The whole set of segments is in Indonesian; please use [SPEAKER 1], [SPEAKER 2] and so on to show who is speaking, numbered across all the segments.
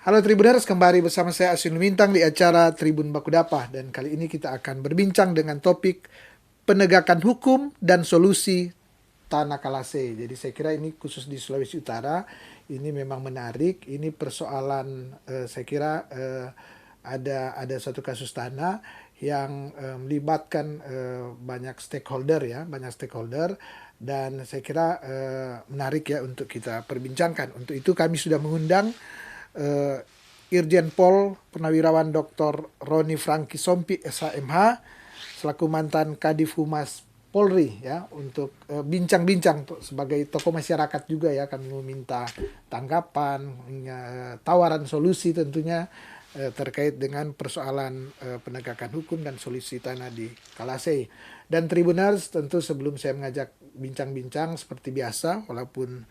[SPEAKER 1] Halo Tribuners, kembali bersama saya Asin Lumintang di acara Tribun Bakudapa. Dan kali ini kita akan berbincang dengan topik penegakan hukum dan solusi Tanah Kalase. Jadi saya kira ini khusus di Sulawesi Utara, ini memang menarik. Ini persoalan saya kira ada satu kasus tanah yang melibatkan banyak stakeholder ya, dan saya kira menarik ya untuk kita perbincangkan. Untuk itu kami sudah mengundang Irjen Pol Purnawirawan Dr. Roni Franky Sompi SHMH selaku mantan Kadif Humas Polri ya untuk bincang-bincang sebagai tokoh masyarakat juga ya, kami meminta tanggapan, tawaran solusi tentunya terkait dengan persoalan penegakan hukum dan solusi tanah di Kalase. Dan Tribuners, tentu sebelum saya mengajak bincang-bincang seperti biasa, walaupun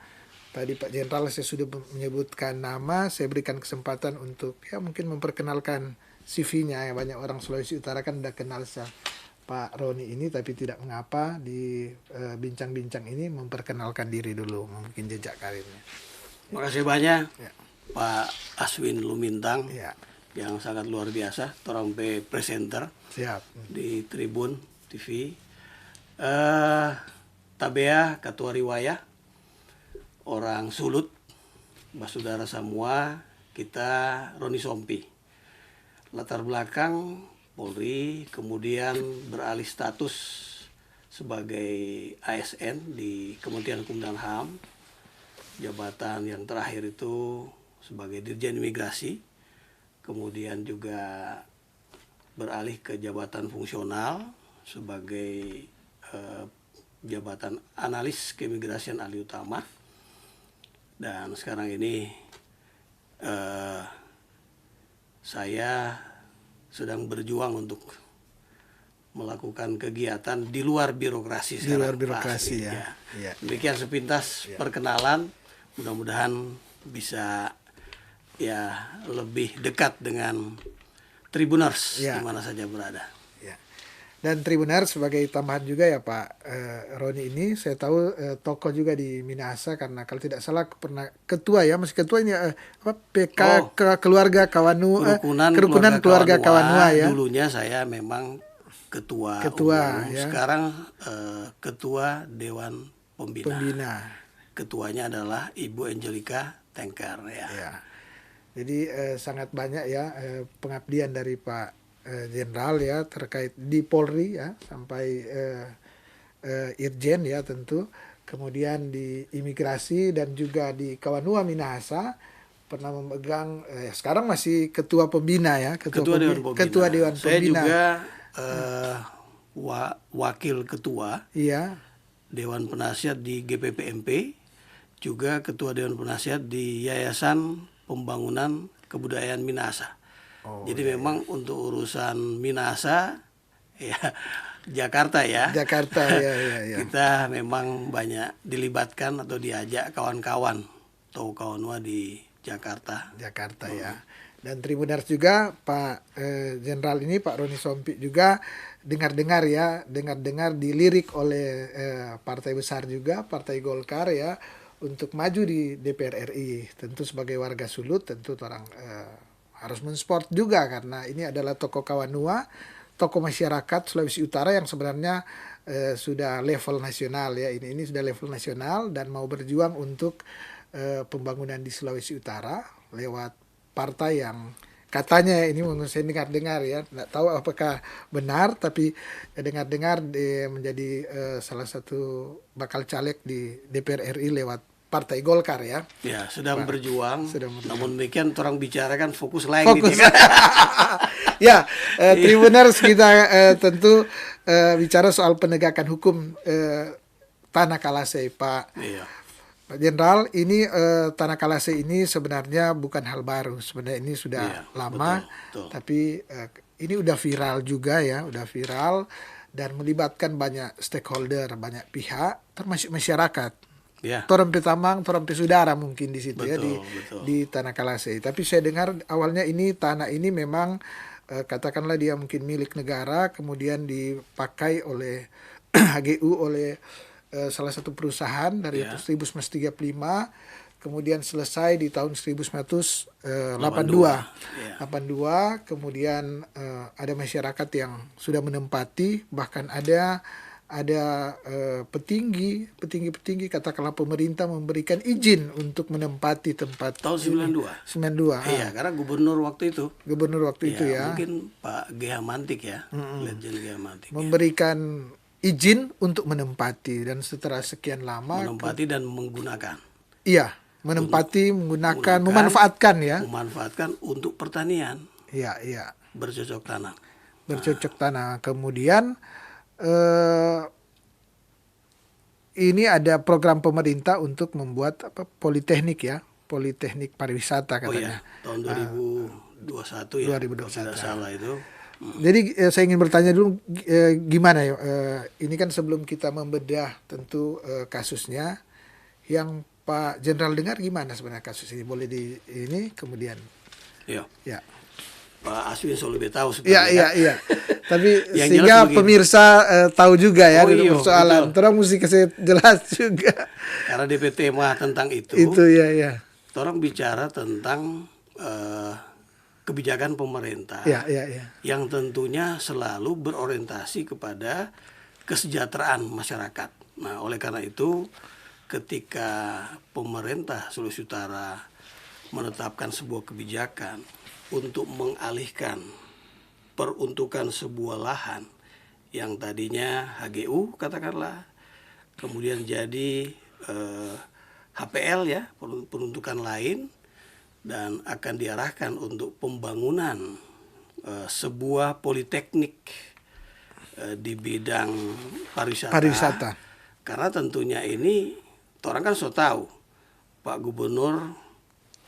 [SPEAKER 1] tadi Pak Jenderal saya sudah menyebutkan nama, saya berikan kesempatan untuk ya mungkin memperkenalkan CV-nya. Ya, banyak orang Sulawesi Utara kan udah kenal Pak Roni ini, tapi tidak mengapa di bincang-bincang ini memperkenalkan diri dulu, mungkin jejak karirnya.
[SPEAKER 2] Makasih banyak
[SPEAKER 1] Ya.
[SPEAKER 2] Pak Aswin Lumintang
[SPEAKER 1] Ya.
[SPEAKER 2] yang sangat luar biasa, orang presenter
[SPEAKER 1] Siap.
[SPEAKER 2] di Tribun TV. Tabea Ketua Riwayah, orang Sulut, Basudara semua, kita Roni Sompi. Latar belakang Polri, kemudian beralih status sebagai ASN di Kementerian Hukum dan HAM. Jabatan yang terakhir itu sebagai Dirjen Imigrasi, kemudian juga beralih ke jabatan fungsional sebagai jabatan analis keimigrasian ahli utama. Dan sekarang ini saya sedang berjuang untuk melakukan kegiatan di luar birokrasi.
[SPEAKER 1] Di luar birokrasi ya.
[SPEAKER 2] Ya. Demikian sepintas perkenalan. Mudah-mudahan bisa ya lebih dekat dengan Tribuners di mana saja berada.
[SPEAKER 1] Ya. Dan Tribuners sebagai tambahan juga ya Pak Roni ini, saya tahu tokoh juga di Minahasa, karena kalau tidak salah pernah ketua ya, masih ketua ini PK Keluarga Kawanua, Kerukunan Keluarga Kawanua ya.
[SPEAKER 2] Dulunya saya memang ketua umum, ya. Sekarang ketua Dewan Pembina. Ketuanya adalah Ibu Angelica Tengkar ya.
[SPEAKER 1] Jadi sangat banyak ya pengabdian dari Pak Jenderal ya terkait di Polri ya, sampai Irjen ya tentu, kemudian di imigrasi dan juga di Kawanua Minahasa pernah memegang sekarang masih ketua pembina ya, ketua Dewan Pembina.
[SPEAKER 2] Saya juga wakil ketua Dewan Penasihat di GPPMP, juga ketua Dewan Penasihat di Yayasan Pembangunan Kebudayaan Minahasa. Jadi memang untuk urusan Minahasa ya Jakarta ya. Kita memang banyak dilibatkan atau diajak kawan-kawan atau kawanua di Jakarta
[SPEAKER 1] ya. Dan Tribuners juga Pak Jenderal ini, Pak Roni Sompi juga dengar-dengar dilirik oleh partai besar juga, Partai Golkar ya, untuk maju di DPR RI. Tentu sebagai warga Sulut tentu orang harus mensupport juga, karena ini adalah tokoh Kawanua, tokoh masyarakat Sulawesi Utara yang sebenarnya sudah level nasional ya. Ini sudah level nasional dan mau berjuang untuk pembangunan di Sulawesi Utara lewat partai yang katanya ini saya dengar-dengar ya, tidak tahu apakah benar, tapi dengar-dengar menjadi salah satu bakal caleg di DPR RI lewat Partai Golkar ya.
[SPEAKER 2] Ya, sedang berjuang. Namun demikian orang bicara kan fokus lain.
[SPEAKER 1] Ya, Tribuners kita tentu bicara soal penegakan hukum Tanah Kalase, Pak.
[SPEAKER 2] Iya.
[SPEAKER 1] Pak Jenderal, ini Tanah Kalase ini sebenarnya bukan hal baru. Sebenarnya ini sudah lama,
[SPEAKER 2] betul.
[SPEAKER 1] Tapi ini udah viral juga ya, dan melibatkan banyak stakeholder, banyak pihak, termasuk masyarakat.
[SPEAKER 2] Ya.
[SPEAKER 1] Torang Petamang, Torang Pesudara mungkin di situ di Tanah Kalase. Tapi saya dengar awalnya tanah ini memang katakanlah dia mungkin milik negara, kemudian dipakai oleh HGU oleh salah satu perusahaan dari 1935, kemudian selesai di tahun 1982. 82, kemudian ada masyarakat yang sudah menempati, bahkan ada petinggi katakanlah pemerintah memberikan izin untuk menempati tempat
[SPEAKER 2] tahun 92. Iya, karena gubernur waktu itu ya. Mungkin Pak G.H. Mantik ya, Legend G.H. Mantik.
[SPEAKER 1] Memberikan izin untuk menempati, dan setelah sekian lama
[SPEAKER 2] menempati dan menggunakan.
[SPEAKER 1] Iya, menempati, menggunakan, memanfaatkan
[SPEAKER 2] untuk pertanian.
[SPEAKER 1] Iya.
[SPEAKER 2] Bercocok tanam.
[SPEAKER 1] Kemudian ini ada program pemerintah untuk membuat politeknik politeknik pariwisata katanya.
[SPEAKER 2] Tahun 2021 ya. 2021. Tidak salah itu.
[SPEAKER 1] Jadi saya ingin bertanya dulu gimana ya? Ini kan sebelum kita membedah tentu kasusnya, yang Pak Jenderal dengar gimana sebenarnya kasus ini? Boleh ini kemudian?
[SPEAKER 2] Iya. Ya. Pak Aswin selalu lebih tahu sebenarnya.
[SPEAKER 1] Iya. Tapi sehingga pemirsa tahu juga ya persoalan. Orang mesti kasih jelas juga.
[SPEAKER 2] Karena DPT mah tentang itu.
[SPEAKER 1] Itu ya.
[SPEAKER 2] Orang bicara tentang kebijakan pemerintah.
[SPEAKER 1] Iya.
[SPEAKER 2] Yang tentunya selalu berorientasi kepada kesejahteraan masyarakat. Nah, oleh karena itu ketika pemerintah Sulawesi Utara menetapkan sebuah kebijakan untuk mengalihkan peruntukan sebuah lahan yang tadinya HGU katakanlah, kemudian jadi HPL ya, peruntukan lain, dan akan diarahkan untuk pembangunan sebuah politeknik di bidang pariwisata. Karena tentunya ini orang kan so tahu Pak Gubernur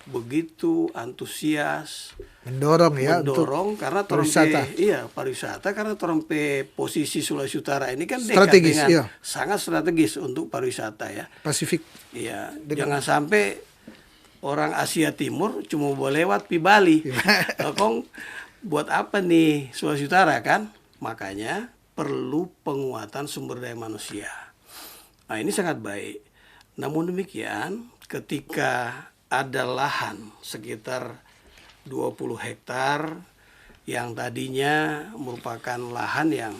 [SPEAKER 2] begitu antusias mendorong karena pariwisata karena torompe posisi Sulawesi Utara ini kan
[SPEAKER 1] strategis,
[SPEAKER 2] dekat dengan sangat strategis untuk pariwisata ya.
[SPEAKER 1] Pasifik.
[SPEAKER 2] Iya, jangan sampai orang Asia Timur cuma boleh lewat pi Bali. Kong buat apa nih Sulawesi Utara kan? Makanya perlu penguatan sumber daya manusia. Nah, ini sangat baik. Namun demikian ketika ada lahan sekitar 20 hektar yang tadinya merupakan lahan yang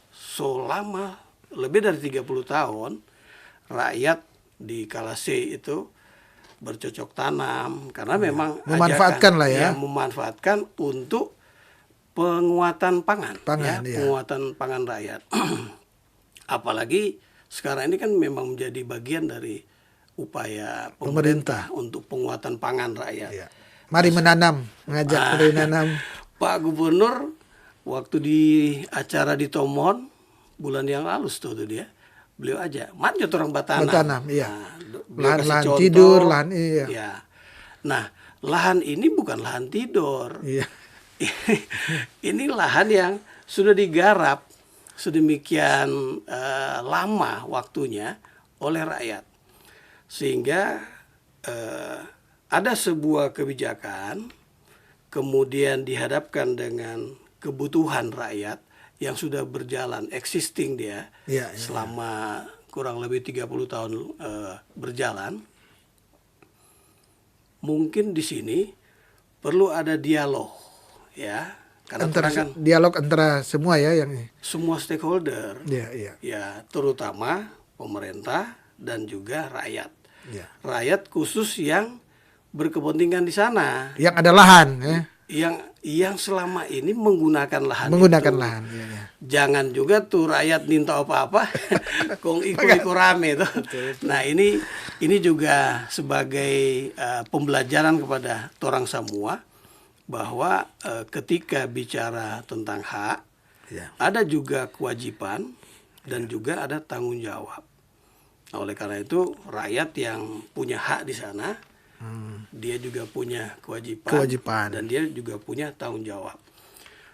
[SPEAKER 2] selama lebih dari 30 tahun rakyat di Kalasei itu bercocok tanam karena memang memanfaatkan untuk penguatan pangan penguatan pangan rakyat. Apalagi sekarang ini kan memang menjadi bagian dari upaya pemerintah untuk penguatan pangan rakyat. Iya.
[SPEAKER 1] Mari mengajak menanam.
[SPEAKER 2] Pak Gubernur waktu di acara di Tomon bulan yang lalu tuh dia, beliau aja, maju orang batanam.
[SPEAKER 1] Iya.
[SPEAKER 2] Nah,
[SPEAKER 1] lahan tidur, lahan iya.
[SPEAKER 2] Ya. Nah, lahan ini bukan lahan tidur.
[SPEAKER 1] Iya.
[SPEAKER 2] Ini lahan yang sudah digarap sedemikian lama waktunya oleh rakyat. Sehingga ada sebuah kebijakan kemudian dihadapkan dengan kebutuhan rakyat yang sudah berjalan existing dia selama kurang lebih 30 tahun berjalan. Mungkin di sini perlu ada dialog ya, karena
[SPEAKER 1] dialog antara semua
[SPEAKER 2] semua stakeholder.
[SPEAKER 1] Iya.
[SPEAKER 2] Ya, terutama pemerintah dan juga rakyat. Rakyat khusus yang berkepentingan di sana.
[SPEAKER 1] Yang ada lahan,
[SPEAKER 2] yang selama ini menggunakan lahan.
[SPEAKER 1] Lahan. Iya.
[SPEAKER 2] Jangan juga tuh rakyat minta apa-apa, kong ikut rame tuh. Nah ini juga sebagai pembelajaran kepada orang semua bahwa ketika bicara tentang hak, ada juga kewajiban dan juga ada tanggung jawab. Nah, oleh karena itu rakyat yang punya hak di sana, dia juga punya kewajiban dan dia juga punya tanggung jawab.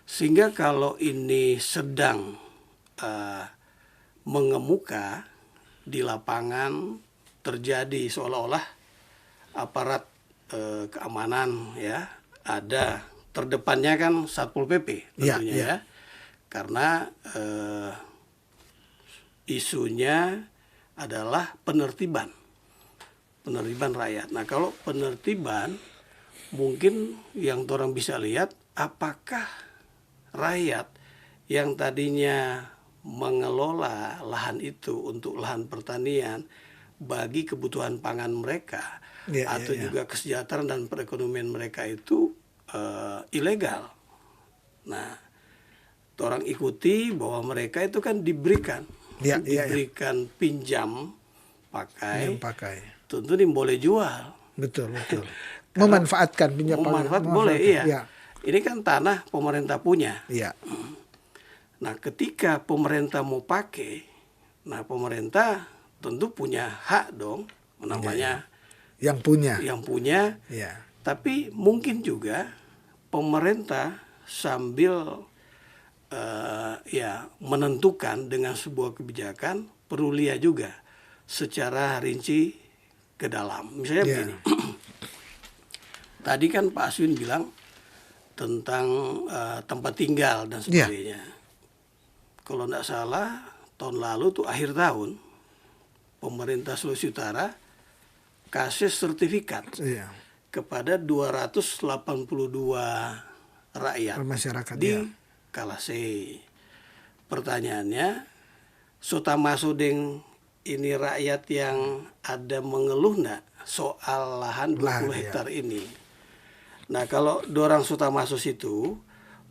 [SPEAKER 2] Sehingga kalau ini sedang mengemuka di lapangan, terjadi seolah-olah aparat keamanan ya ada terdepannya kan Satpol PP tentunya ya. Karena isunya adalah penertiban penertiban rakyat. Nah, kalau penertiban mungkin yang orang bisa lihat apakah rakyat yang tadinya mengelola lahan itu untuk lahan pertanian bagi kebutuhan pangan mereka atau juga kesejahteraan dan perekonomian mereka itu ilegal. Nah, orang ikuti bahwa mereka itu kan diberikan pinjam pakai, tentu ini boleh jual.
[SPEAKER 1] Betul. Memanfaatkan pinjam
[SPEAKER 2] boleh, iya. Ini kan tanah pemerintah punya.
[SPEAKER 1] Iya.
[SPEAKER 2] Nah, ketika pemerintah mau pakai, nah pemerintah tentu punya hak dong, namanya
[SPEAKER 1] yang punya.
[SPEAKER 2] Iya. Tapi mungkin juga pemerintah sambil menentukan dengan sebuah kebijakan perlu lihat juga secara rinci ke dalam. Misalnya begini. Tadi kan Pak Aswin bilang tentang tempat tinggal dan sebagainya. Kalau tidak salah, tahun lalu tuh akhir tahun, pemerintah Sulawesi Utara kasih sertifikat kepada 282 rakyat
[SPEAKER 1] masyarakat
[SPEAKER 2] di Kalasei. Pertanyaannya, Sota Masudeng ini rakyat yang ada mengeluh enggak soal lahan 20 hektar ini? Nah, kalau dorang Sota Masus itu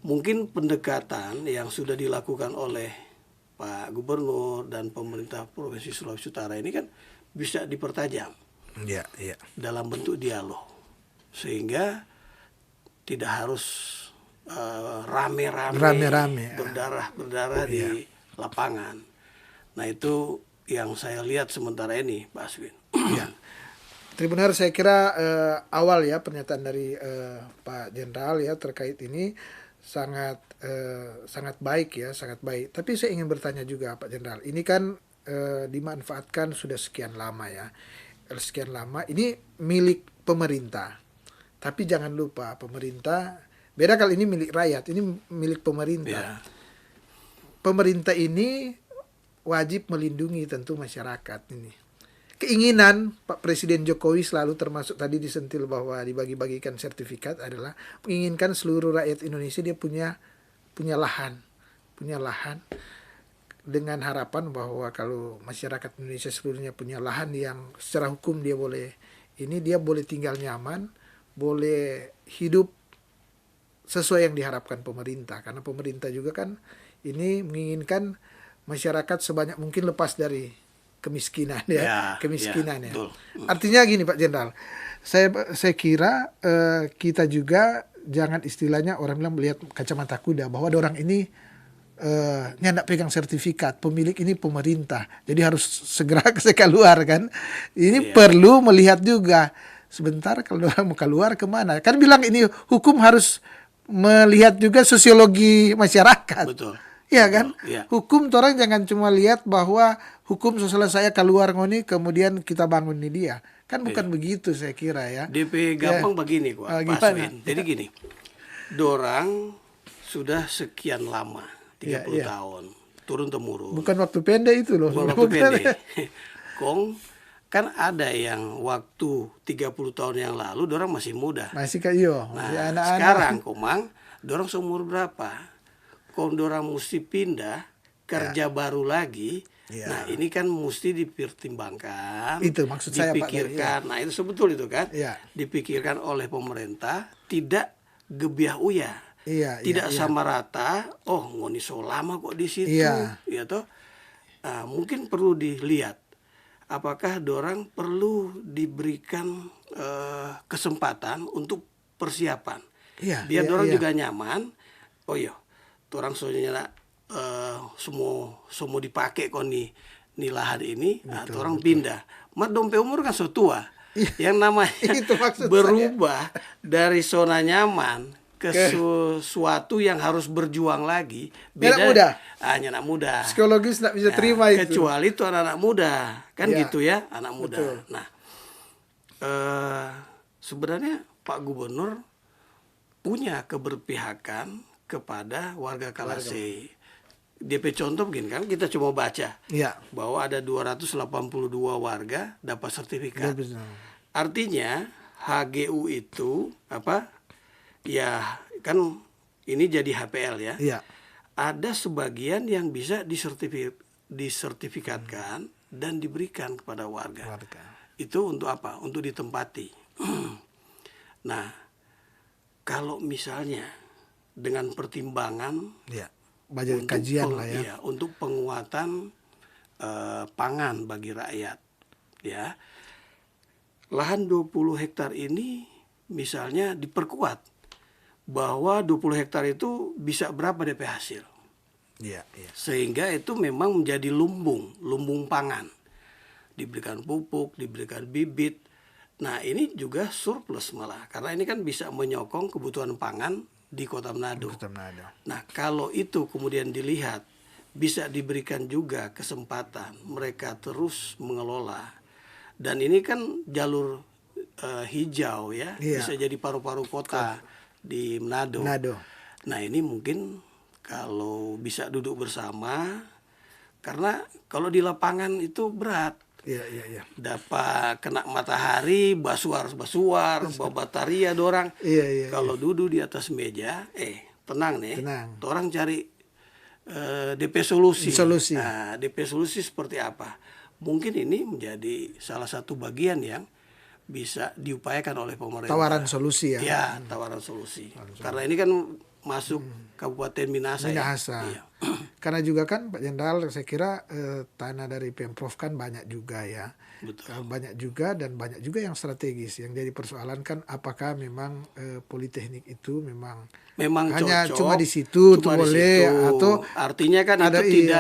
[SPEAKER 2] mungkin pendekatan yang sudah dilakukan oleh Pak Gubernur dan pemerintah Provinsi Sulawesi Utara ini kan bisa dipertajam dalam bentuk dialog, sehingga tidak harus rame-rame berdarah di lapangan. Nah, itu yang saya lihat sementara ini, Pak Aswin.
[SPEAKER 1] Tribuner, saya kira awal ya pernyataan dari Pak Jenderal ya terkait ini sangat baik ya, sangat baik. Tapi saya ingin bertanya juga Pak Jenderal, ini kan dimanfaatkan sudah sekian lama ya, ini milik pemerintah. Tapi jangan lupa pemerintah, beda kali ini milik rakyat, ini milik pemerintah. Pemerintah ini wajib melindungi tentu masyarakat ini. Keinginan Pak Presiden Jokowi selalu termasuk tadi disentil bahwa dibagi-bagikan sertifikat adalah menginginkan seluruh rakyat Indonesia dia punya lahan dengan harapan bahwa kalau masyarakat Indonesia seluruhnya punya lahan yang secara hukum dia boleh tinggal nyaman, boleh hidup sesuai yang diharapkan pemerintah, karena pemerintah juga kan ini menginginkan masyarakat sebanyak mungkin lepas dari kemiskinan ya. Betul. Artinya gini Pak Jenderal, saya kira kita juga jangan istilahnya orang bilang melihat kacamata kuda bahwa orang ini nyandak pegang sertifikat, pemilik ini pemerintah, jadi harus segera keluar kan. Ini perlu melihat juga sebentar kalau orang mau keluar kemana. Kan bilang ini hukum harus melihat juga sosiologi masyarakat.
[SPEAKER 2] Betul.
[SPEAKER 1] Iya kan? Hukum orang jangan cuma lihat bahwa hukum setelah saya keluar ngoni kemudian kita bangun nih dia. Kan bukan begitu saya kira ya.
[SPEAKER 2] DP gampang begini Pak Aswin. Jadi gini. Dorang sudah sekian lama, 30 tahun, turun temurun.
[SPEAKER 1] Bukan waktu pendek itu loh.
[SPEAKER 2] Bukan waktu pendek. Kan ada yang waktu 30 tahun yang lalu dorang masih muda.
[SPEAKER 1] Masih kayak
[SPEAKER 2] masih anak-anak. Sekarang komang dorang seumur berapa? Kalau dorang mesti pindah kerja baru lagi, nah ini kan mesti dipertimbangkan,
[SPEAKER 1] itu maksud saya
[SPEAKER 2] dipikirkan. Nah itu sebetul itu kan, dipikirkan oleh pemerintah, tidak gebiah uyah, tidak sama rata. Oh ngoni so lama kok di situ, ya toh. Mungkin perlu dilihat, apakah dorang perlu diberikan kesempatan untuk persiapan, biar dorang juga nyaman. Oh iya. Orang soalnya semua dipakai kok nih lahan ini, atau orang pindah. Mat dompe umur kan so tua. Yang namanya berubah dari zona nyaman ke sesuatu yang harus berjuang lagi. Beda anak muda.
[SPEAKER 1] Psikologis tidak bisa terima itu.
[SPEAKER 2] Kecuali itu anak-anak muda, kan gitu ya, anak muda.
[SPEAKER 1] Betul.
[SPEAKER 2] Nah, sebenarnya Pak Gubernur punya keberpihakan kepada warga Kalasei. DP contoh begini kan, kita cuma baca
[SPEAKER 1] Iya.
[SPEAKER 2] bahwa ada 282 warga dapat sertifikat.
[SPEAKER 1] Betul.
[SPEAKER 2] Artinya HGU itu apa? Ya kan ini jadi HPL ya.
[SPEAKER 1] Iya.
[SPEAKER 2] Ada sebagian yang bisa disertifikatkan dan diberikan kepada warga. Itu untuk apa? Untuk ditempati. Nah, kalau misalnya dengan pertimbangan
[SPEAKER 1] Iya. Banyak kajian lah ya.
[SPEAKER 2] iya, untuk penguatan pangan bagi rakyat, ya. Lahan 20 hektar ini misalnya diperkuat bahwa 20 hektar itu bisa berapa DP hasil.
[SPEAKER 1] Iya, iya.
[SPEAKER 2] Sehingga itu memang menjadi lumbung pangan. Diberikan pupuk, diberikan bibit. Nah, ini juga surplus malah karena ini kan bisa menyokong kebutuhan pangan di Kota Manado. Nah, kalau itu kemudian dilihat bisa diberikan juga kesempatan mereka terus mengelola. Dan ini kan jalur hijau ya,
[SPEAKER 1] Iya.
[SPEAKER 2] bisa jadi paru-paru kota di Manado. Nah, ini mungkin kalau bisa duduk bersama, karena kalau di lapangan itu berat.
[SPEAKER 1] Iya.
[SPEAKER 2] Dapat kena matahari, basuar, babataria dorang.
[SPEAKER 1] Iya.
[SPEAKER 2] Kalau duduk di atas meja, tenang nih. Orang cari DP solusi. Nah, DP solusi seperti apa? Mungkin ini menjadi salah satu bagian yang bisa diupayakan oleh pemerintah.
[SPEAKER 1] Tawaran solusi ya.
[SPEAKER 2] Ya, tawaran solusi. Karena ini kan masuk Kabupaten Minahasa.
[SPEAKER 1] Iya. Karena juga kan Pak Jenderal, saya kira tanah dari Pemprov kan banyak juga ya.
[SPEAKER 2] Betul.
[SPEAKER 1] Banyak juga dan banyak juga yang strategis. Yang jadi persoalan kan apakah memang Politeknik itu memang hanya
[SPEAKER 2] cocok,
[SPEAKER 1] cuma di situ itu boleh atau
[SPEAKER 2] artinya kan
[SPEAKER 1] ada,
[SPEAKER 2] itu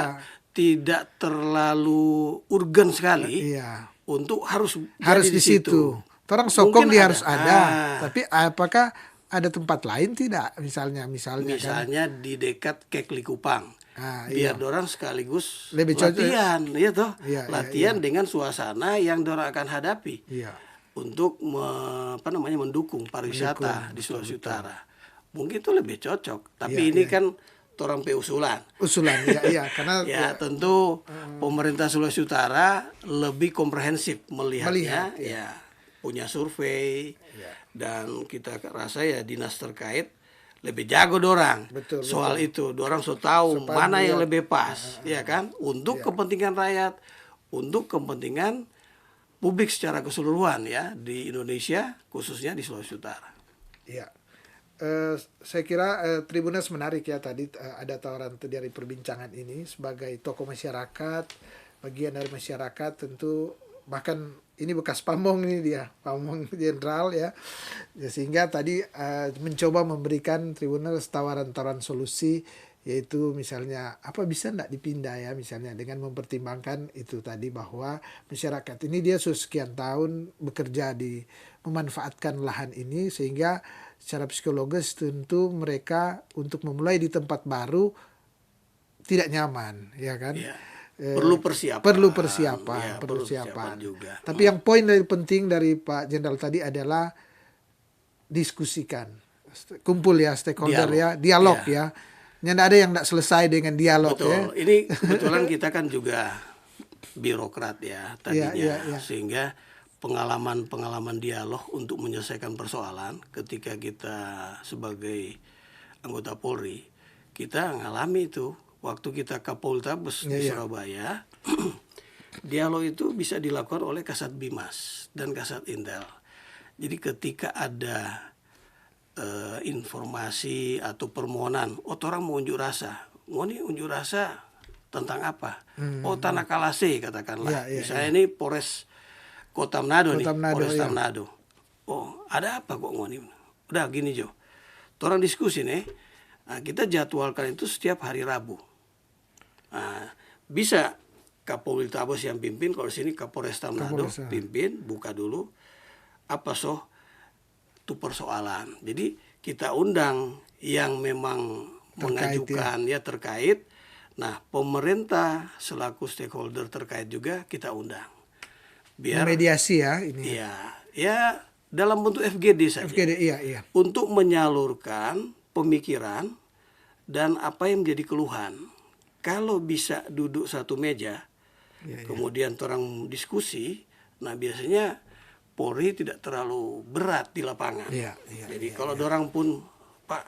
[SPEAKER 2] tidak terlalu urgen sekali.
[SPEAKER 1] Iya.
[SPEAKER 2] Untuk harus
[SPEAKER 1] di situ. Orang sokong dia harus ada. Tapi apakah ada tempat lain tidak? Misalnya kan?
[SPEAKER 2] Di dekat Kek Likupang. Biar dorang sekaligus
[SPEAKER 1] lebih
[SPEAKER 2] latihan, ya toh.
[SPEAKER 1] Iya.
[SPEAKER 2] Latihan dengan suasana yang dorang akan hadapi.
[SPEAKER 1] Iya.
[SPEAKER 2] Untuk mendukung pariwisata di Sulawesi Utara. Mungkin itu lebih cocok. Tapi ini kan orang usulan
[SPEAKER 1] ya karena
[SPEAKER 2] ya tentu pemerintah Sulawesi Utara lebih komprehensif melihatnya ya punya survei dan kita rasa ya dinas terkait lebih jago dorang soal itu dorang tahu mana yang lebih pas ya kan untuk kepentingan rakyat, untuk kepentingan publik secara keseluruhan ya di Indonesia khususnya di Sulawesi Utara.
[SPEAKER 1] Iya. Saya kira Tribuners menarik ya tadi ada tawaran dari perbincangan ini sebagai tokoh masyarakat, bagian dari masyarakat tentu, bahkan ini bekas pamong ini dia, pamong jenderal ya. Sehingga tadi mencoba memberikan Tribuners tawaran-tawaran solusi, yaitu misalnya apa bisa enggak dipindah ya, misalnya dengan mempertimbangkan itu tadi bahwa masyarakat ini dia sekian tahun bekerja memanfaatkan lahan ini sehingga secara psikologis tentu mereka untuk memulai di tempat baru tidak nyaman, ya kan?
[SPEAKER 2] Ya, perlu persiapan
[SPEAKER 1] juga. Tapi yang poin penting dari Pak Jenderal tadi adalah diskusikan, kumpul ya stakeholder dialog ya. Nggak ada yang tidak selesai dengan dialog.
[SPEAKER 2] Betul.
[SPEAKER 1] Ya.
[SPEAKER 2] Ini kebetulan kita kan juga birokrat ya tadinya, sehingga pengalaman dialog untuk menyelesaikan persoalan ketika kita sebagai anggota Polri, kita ngalami itu waktu kita Kapoltabes di Surabaya. Dialog itu bisa dilakukan oleh Kasat Bimas dan Kasat Intel. Jadi ketika ada informasi atau permohonan, orang mau unjuk rasa, unjuk rasa tentang apa? Tanah Kalase katakanlah. Misalnya ini Polres Kota Manado nih, Polresta Manado. Ada apa kok ngoni? Udah gini Jo, orang diskusi nih. Nah, kita jadwalkan itu setiap hari Rabu. Nah, bisa Kapoltabes yang pimpin, kalau sini Kapolresta Manado pimpin, buka dulu. Apa itu persoalan. Jadi kita undang yang memang mengajukan terkait. Nah, pemerintah selaku stakeholder terkait juga kita undang. Biar
[SPEAKER 1] mediasi ya ini.
[SPEAKER 2] Ya dalam bentuk FGD saja.
[SPEAKER 1] Iya.
[SPEAKER 2] Untuk menyalurkan pemikiran dan apa yang menjadi keluhan. kalau bisa duduk satu meja,
[SPEAKER 1] Iya, iya.
[SPEAKER 2] kemudian orang diskusi, nah biasanya Polri tidak terlalu berat di lapangan.
[SPEAKER 1] Iya, iya,
[SPEAKER 2] Jadi kalau dorang pun, Pak,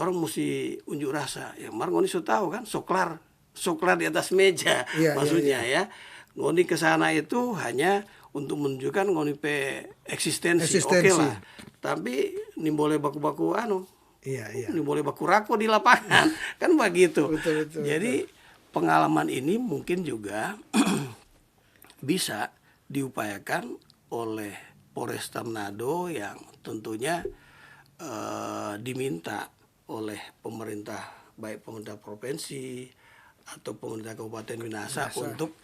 [SPEAKER 2] orang mesti unjuk rasa, ya mar ngoni so tahu kan, soklar di atas meja,
[SPEAKER 1] Iya,
[SPEAKER 2] maksudnya ya. Ngoni ke sana itu hanya untuk menunjukkan ngoni pe eksistensi. Oke lah. Tapi ini boleh baku-baku
[SPEAKER 1] Iya, iya.
[SPEAKER 2] ini boleh baku rako di lapangan. Kan begitu.
[SPEAKER 1] Betul,
[SPEAKER 2] Jadi pengalaman ini mungkin juga bisa diupayakan oleh Polresta Manado yang tentunya diminta oleh pemerintah, baik pemerintah provinsi atau pemerintah Kabupaten Minahasa untuk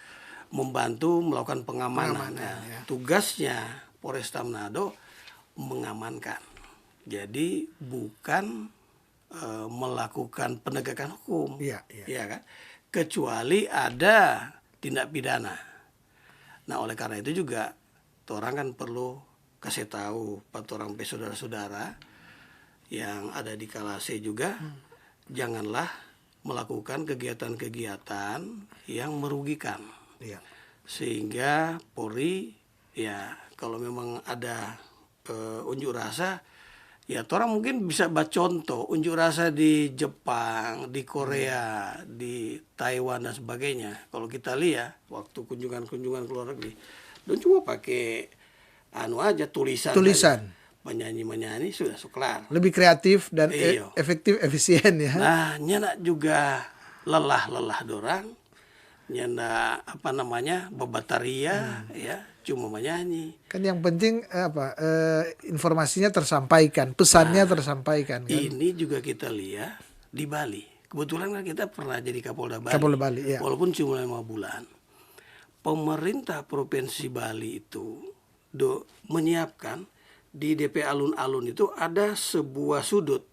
[SPEAKER 2] membantu melakukan pengamanan.
[SPEAKER 1] ya.
[SPEAKER 2] Tugasnya Polresta Manado mengamankan. Jadi bukan melakukan penegakan hukum,
[SPEAKER 1] Iya, iya.
[SPEAKER 2] ya kan? Kecuali ada tindak pidana. Nah, oleh karena itu juga orang kan perlu kasih tahu pada orang saudara-saudara yang ada di Kalase juga, janganlah melakukan kegiatan-kegiatan yang merugikan.
[SPEAKER 1] Iya.
[SPEAKER 2] Sehingga Polri ya kalau memang ada unjuk rasa, ya orang mungkin bisa contoh unjuk rasa di Jepang, di Korea, di Taiwan dan sebagainya. Kalau kita lihat waktu kunjungan-kunjungan ke luar negeri, dan cuma pakai aja tulisan. Penyanyi-menyanyi sudah kelar.
[SPEAKER 1] Lebih kreatif dan
[SPEAKER 2] Iyo.
[SPEAKER 1] efektif, efisien ya.
[SPEAKER 2] Nah, nyana juga lelah dorang. Nyana bebataria ya, cuma menyanyi.
[SPEAKER 1] Kan yang penting informasinya tersampaikan, pesannya tersampaikan kan.
[SPEAKER 2] Ini juga kita lihat di Bali. Kebetulan kan kita pernah jadi Kapolda Bali.
[SPEAKER 1] Kapolda Bali, ya.
[SPEAKER 2] Walaupun cuma 5 bulan. Pemerintah Provinsi Bali itu menyiapkan di DP alun-alun itu ada sebuah sudut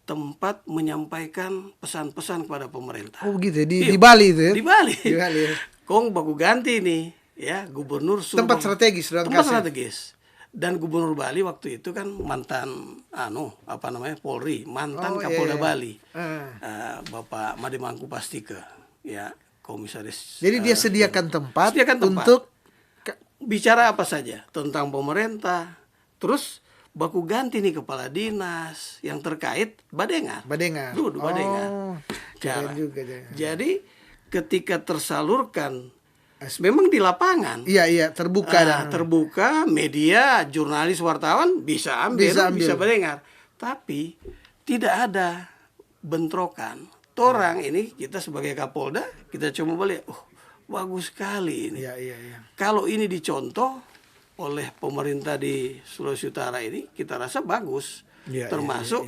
[SPEAKER 2] tempat menyampaikan pesan-pesan kepada pemerintah.
[SPEAKER 1] Oh begitu ya, di Bali itu ya?
[SPEAKER 2] Di Bali.
[SPEAKER 1] Di Bali ya.
[SPEAKER 2] Kong baku ganti nih, ya gubernur
[SPEAKER 1] Tempat strategis,
[SPEAKER 2] tempat strategis. Dan gubernur Bali waktu itu kan mantan Polri, mantan Kapolda Bali, Bapak Made Mangku Pastike, ya komisaris.
[SPEAKER 1] Jadi dia sediakan tempat
[SPEAKER 2] tempat
[SPEAKER 1] untuk
[SPEAKER 2] bicara apa saja tentang pemerintah. Terus baku ganti nih kepala dinas yang terkait badengar. Duduk badengar.
[SPEAKER 1] Keren juga.
[SPEAKER 2] Jadi ketika tersalurkan memang di lapangan.
[SPEAKER 1] Iya, terbuka
[SPEAKER 2] terbuka, media, jurnalis, wartawan bisa ambil. Bisa mendengar. Tapi tidak ada bentrokan. Orang ini kita sebagai Kapolda, kita cuma boleh, bagus sekali ini.
[SPEAKER 1] Iya.
[SPEAKER 2] Kalau ini dicontoh oleh pemerintah di Sulawesi Utara ini, kita rasa bagus. Termasuk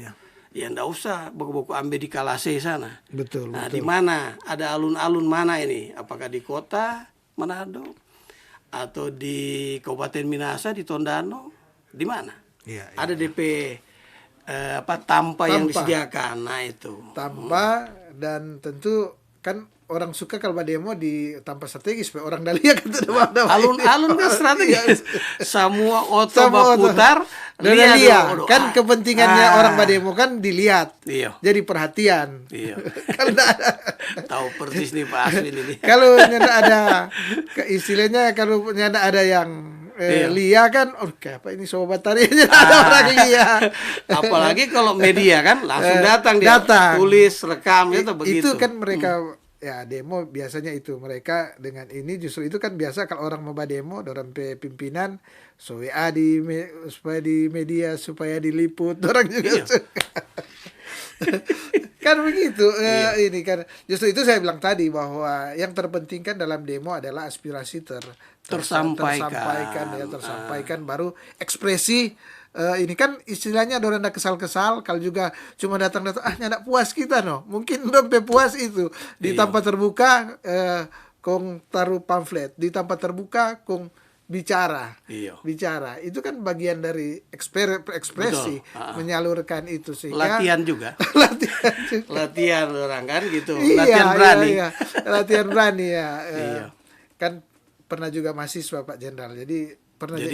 [SPEAKER 2] ya enggak usah baku-baku ambil di Kalase sana.
[SPEAKER 1] Betul.
[SPEAKER 2] Di mana ada alun-alun mana ini? Apakah di kota Manado atau di Kabupaten Minahasa di Tondano? Di mana? Ada DP tampa yang disediakan. Nah itu.
[SPEAKER 1] Tampa dan tentu kan orang suka kalau demo di tampa strategis, orang Dahlia kan
[SPEAKER 2] alun-alun kan strategis. Semua putar
[SPEAKER 1] lihat kan kepentingannya orang demo kan dilihat.
[SPEAKER 2] Iya.
[SPEAKER 1] Jadi perhatian.
[SPEAKER 2] Iya.
[SPEAKER 1] Karena
[SPEAKER 2] tahu persis nih Pak Aswin ini.
[SPEAKER 1] Kalau nyanda ada istilahnya, kalau nyanda ada yang Lia kan, apa ini sobat tarinya ada orang Lia.
[SPEAKER 2] Apalagi kalau media kan langsung datang, tulis, rekam itu begitu.
[SPEAKER 1] Itu kan mereka demo biasanya itu mereka dengan ini justru itu kan biasa kalau orang mau demo orang pimpinan WA supaya di media supaya diliput orang juga kan begitu. Ini kan justru itu saya bilang tadi bahwa yang terpenting kan dalam demo adalah aspirasi tersampaikan baru ekspresi. Ini kan istilahnya orang dah kesal-kesal kalau juga cuma datang nggak puas kita mungkin udah puas itu di tempat terbuka kong taruh pamflet di tempat terbuka kong bicara itu kan bagian dari ekspresi menyalurkan itu sehingga
[SPEAKER 2] latihan juga latihan orang kan gitu
[SPEAKER 1] latihan berani kan pernah juga mahasiswa Pak Jenderal jadi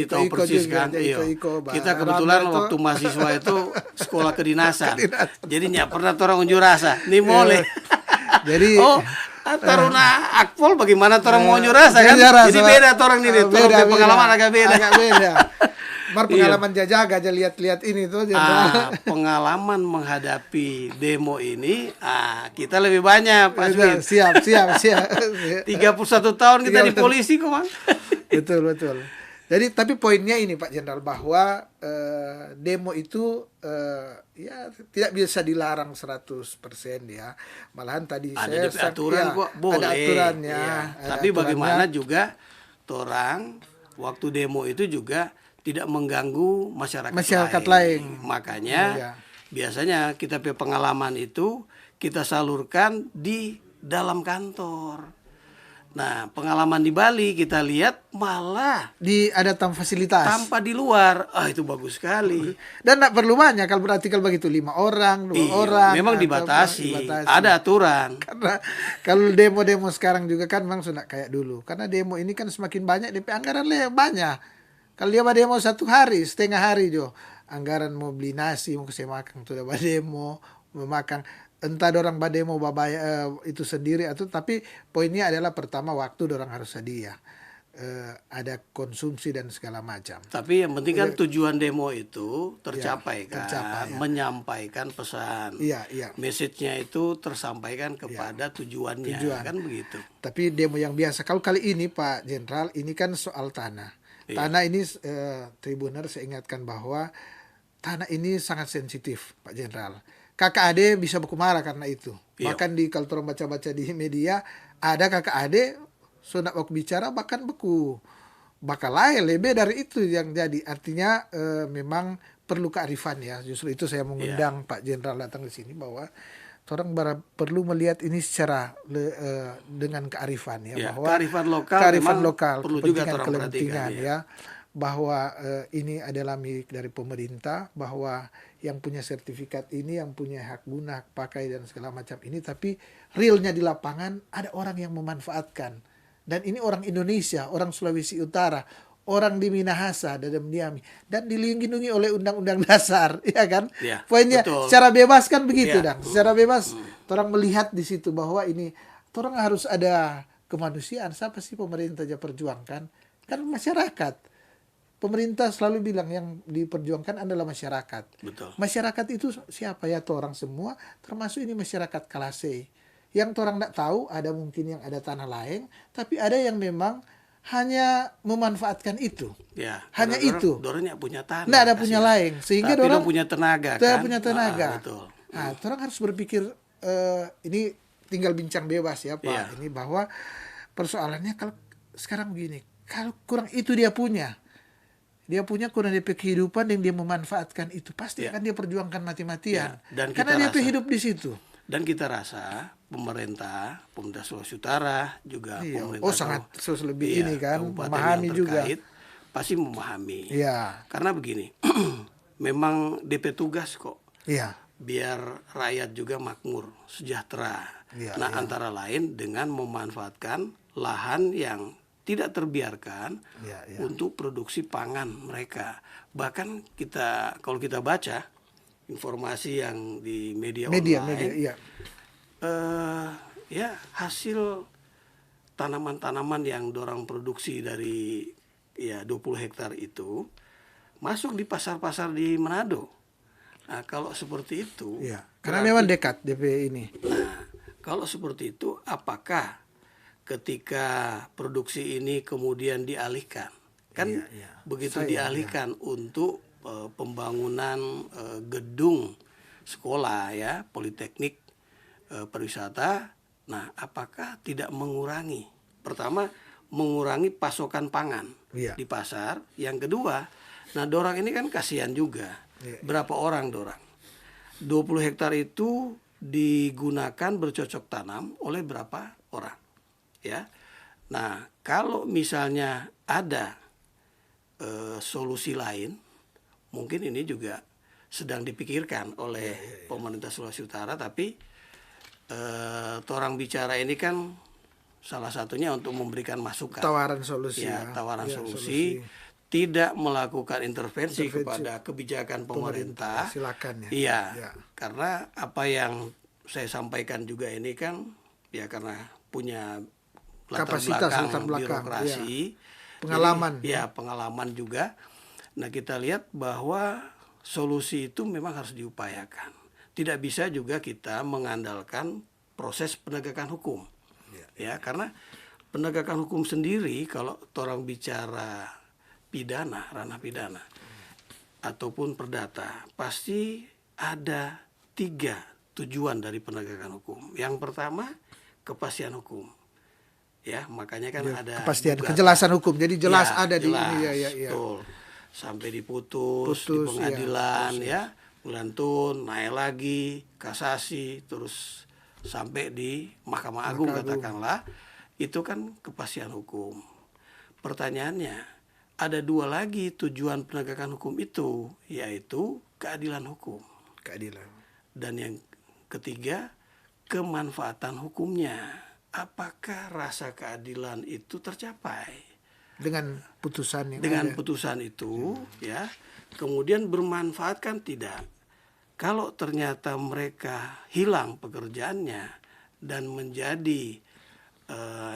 [SPEAKER 2] tahu persis kan. Kita kebetulan waktu mahasiswa itu sekolah kedinasan. Jadi nggak pernah orang unjuk rasa. Nih boleh.
[SPEAKER 1] Jadi
[SPEAKER 2] Taruna Akpol bagaimana orang mau nyurasa kan?
[SPEAKER 1] beda,
[SPEAKER 2] Jadi beda orang ini,
[SPEAKER 1] beda,
[SPEAKER 2] pengalaman agak beda.
[SPEAKER 1] Agak beda. Mar pengalaman jajaga aja lihat-lihat ini tuh.
[SPEAKER 2] Pengalaman menghadapi demo ini, kita lebih banyak Pak Swit.
[SPEAKER 1] Siap.
[SPEAKER 2] 31 tahun kita di polisi kok, Bang.
[SPEAKER 1] Betul. Jadi tapi poinnya ini Pak Jenderal, bahwa demo itu ya tidak bisa dilarang 100% ya. Malahan tadi
[SPEAKER 2] ada aturan kok, boleh.
[SPEAKER 1] Ada aturannya.
[SPEAKER 2] Ya.
[SPEAKER 1] Ada
[SPEAKER 2] tapi
[SPEAKER 1] aturannya.
[SPEAKER 2] Bagaimana juga orang waktu demo itu juga tidak mengganggu masyarakat lain. Makanya biasanya kita punya pengalaman itu kita salurkan di dalam kantor. Nah, pengalaman di Bali kita lihat malah
[SPEAKER 1] ada fasilitas
[SPEAKER 2] tanpa di luar. Itu bagus sekali.
[SPEAKER 1] Dan tidak perlu banyak, kalau berarti kalau begitu 5 orang, 2 orang.
[SPEAKER 2] Memang dibatasi. Ada aturan.
[SPEAKER 1] Karena kalau demo-demo sekarang juga kan memang sudah kayak dulu. Karena demo ini kan semakin banyak DP anggaran banyak. Kalau dia demo 1 hari, setengah hari jo, anggaran mau beli nasi, mau kasih makan, tuh udah demo, mau makan. Entah orang bademo babaya itu sendiri atau, tapi poinnya adalah pertama waktu orang harus sedia. Ada konsumsi dan segala macam.
[SPEAKER 2] Tapi yang penting kan tujuan demo itu tercapai kan,
[SPEAKER 1] tercapai,
[SPEAKER 2] menyampaikan pesan.
[SPEAKER 1] Iya.
[SPEAKER 2] Message-nya itu tersampaikan kepada tujuannya, kan begitu.
[SPEAKER 1] Tapi demo yang biasa, kalau kali ini Pak Jenderal, ini kan soal tanah. Tanah ini Tribuner saya ingatkan bahwa tanah ini sangat sensitif Pak Jenderal. Kakak ade bisa baku marah karena itu. Bahkan kalau orang baca-baca di media, ada kakak ade sudah baku bicara bahkan baku bakal lain lebih dari itu yang jadi. Artinya memang perlu kearifan ya. Justru itu saya mengundang Pak Jenderal datang ke sini, bahwa orang perlu melihat ini secara dengan kearifan ya, bahwa
[SPEAKER 2] kearifan lokal
[SPEAKER 1] perlu
[SPEAKER 2] juga
[SPEAKER 1] kepentingan ya, bahwa ini adalah milik dari pemerintah, bahwa yang punya sertifikat ini, yang punya hak guna, hak pakai dan segala macam ini, tapi realnya di lapangan ada orang yang memanfaatkan, dan ini orang Indonesia, orang Sulawesi Utara, orang di Minahasa dan Niami, dan dilindungi oleh Undang-Undang Dasar, ya kan? Poinnya
[SPEAKER 2] betul.
[SPEAKER 1] Secara bebas kan begitu, dan secara bebas orang melihat di situ bahwa ini orang harus ada kemanusiaan. Siapa sih pemerintah aja perjuangkan? Kan masyarakat. Pemerintah selalu bilang yang diperjuangkan adalah masyarakat.
[SPEAKER 2] Betul.
[SPEAKER 1] Masyarakat itu siapa ya? Orang semua, termasuk ini masyarakat Kalase. Yang orang tidak tahu, ada mungkin yang ada tanah lain, tapi ada yang memang hanya memanfaatkan itu.
[SPEAKER 2] Ya,
[SPEAKER 1] hanya itu.
[SPEAKER 2] Dorangnya punya tanah.
[SPEAKER 1] Nggak ada punya lain. Sehingga
[SPEAKER 2] tapi
[SPEAKER 1] orang
[SPEAKER 2] punya tenaga
[SPEAKER 1] kan.
[SPEAKER 2] Punya
[SPEAKER 1] tenaga.
[SPEAKER 2] Betul.
[SPEAKER 1] Nah, orang harus berpikir, ini tinggal bincang bebas ya Pak. Ini bahwa persoalannya kalau sekarang begini, kalau kurang itu dia punya kurang DP kehidupan yang dia memanfaatkan itu, pasti akan dia perjuangkan mati-matian. Karena dia hidup di situ.
[SPEAKER 2] Dan kita rasa pemerintah Sulawesi Utara juga pemerintah
[SPEAKER 1] sangat lebih ini kan memahami juga.
[SPEAKER 2] Pasti memahami.
[SPEAKER 1] Iya.
[SPEAKER 2] Karena begini, memang DP tugas kok.
[SPEAKER 1] Iya.
[SPEAKER 2] Biar rakyat juga makmur, sejahtera. Antara lain dengan memanfaatkan lahan yang tidak terbiarkan untuk produksi pangan mereka. Bahkan kalau kita baca informasi yang di media online, hasil tanaman-tanaman yang dorang produksi dari 20 hektar itu masuk di pasar-pasar di Manado. Nah, kalau seperti itu,
[SPEAKER 1] karena memang dekat DP ini.
[SPEAKER 2] Nah, kalau seperti itu, apakah ketika produksi ini kemudian dialihkan, kan begitu dialihkan untuk pembangunan gedung sekolah ya, politeknik pariwisata, nah apakah tidak mengurangi, pertama mengurangi pasokan pangan di pasar, yang kedua, nah dorang ini kan kasihan juga, berapa orang dorang, 20 hektar itu digunakan bercocok tanam oleh berapa orang. Ya, nah kalau misalnya ada solusi lain, mungkin ini juga sedang dipikirkan oleh pemerintah Sulawesi Utara, tapi orang bicara ini kan salah satunya untuk memberikan masukan,
[SPEAKER 1] tawaran solusi,
[SPEAKER 2] solusi, tidak melakukan intervensi kepada kebijakan pemerintah.
[SPEAKER 1] Silakan
[SPEAKER 2] karena apa yang saya sampaikan juga ini kan ya karena punya
[SPEAKER 1] Kapasitas, latar belakang,
[SPEAKER 2] birokrasi,
[SPEAKER 1] pengalaman.
[SPEAKER 2] jadi, ya pengalaman juga. Nah kita lihat bahwa solusi itu memang harus diupayakan. Tidak bisa juga kita mengandalkan proses penegakan hukum, ya karena penegakan hukum sendiri kalau orang bicara pidana, ranah pidana ataupun perdata, pasti ada 3 tujuan dari penegakan hukum. Yang pertama, kepastian hukum. Ya, makanya kan ada
[SPEAKER 1] kepastian,
[SPEAKER 2] gugatan.
[SPEAKER 1] kejelasan hukum. Jadi jelas
[SPEAKER 2] Ya,
[SPEAKER 1] ada
[SPEAKER 2] jelas,
[SPEAKER 1] di ini ya.
[SPEAKER 2] betul. Sampai diputus di
[SPEAKER 1] Putus,
[SPEAKER 2] pengadilan ya, Mulantun, naik lagi, kasasi, terus sampai di Mahkamah Agung katakanlah, itu kan kepastian hukum. Pertanyaannya, ada 2 lagi tujuan penegakan hukum itu, yaitu keadilan hukum.
[SPEAKER 1] Keadilan.
[SPEAKER 2] Dan yang ketiga, kemanfaatan hukumnya. Apakah rasa keadilan itu tercapai
[SPEAKER 1] Dengan putusan yang
[SPEAKER 2] dengan
[SPEAKER 1] ada.
[SPEAKER 2] putusan itu, ya? Kemudian bermanfaat kan tidak. Kalau ternyata mereka hilang pekerjaannya dan menjadi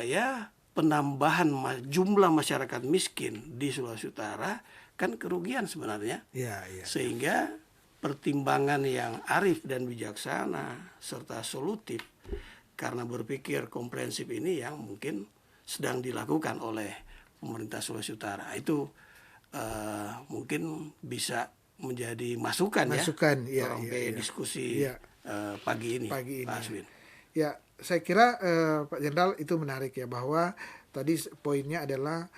[SPEAKER 2] ya penambahan jumlah masyarakat miskin di Sulawesi Utara, kan kerugian sebenarnya.
[SPEAKER 1] Ya.
[SPEAKER 2] Sehingga pertimbangan yang arif dan bijaksana serta solutif karena berpikir komprehensif ini yang mungkin sedang dilakukan oleh pemerintah Sulawesi Utara. Itu mungkin bisa menjadi masukan ya diskusi pagi ini, Pak Aswin.
[SPEAKER 1] Ya, saya kira Pak Jenderal itu menarik ya, bahwa tadi poinnya adalah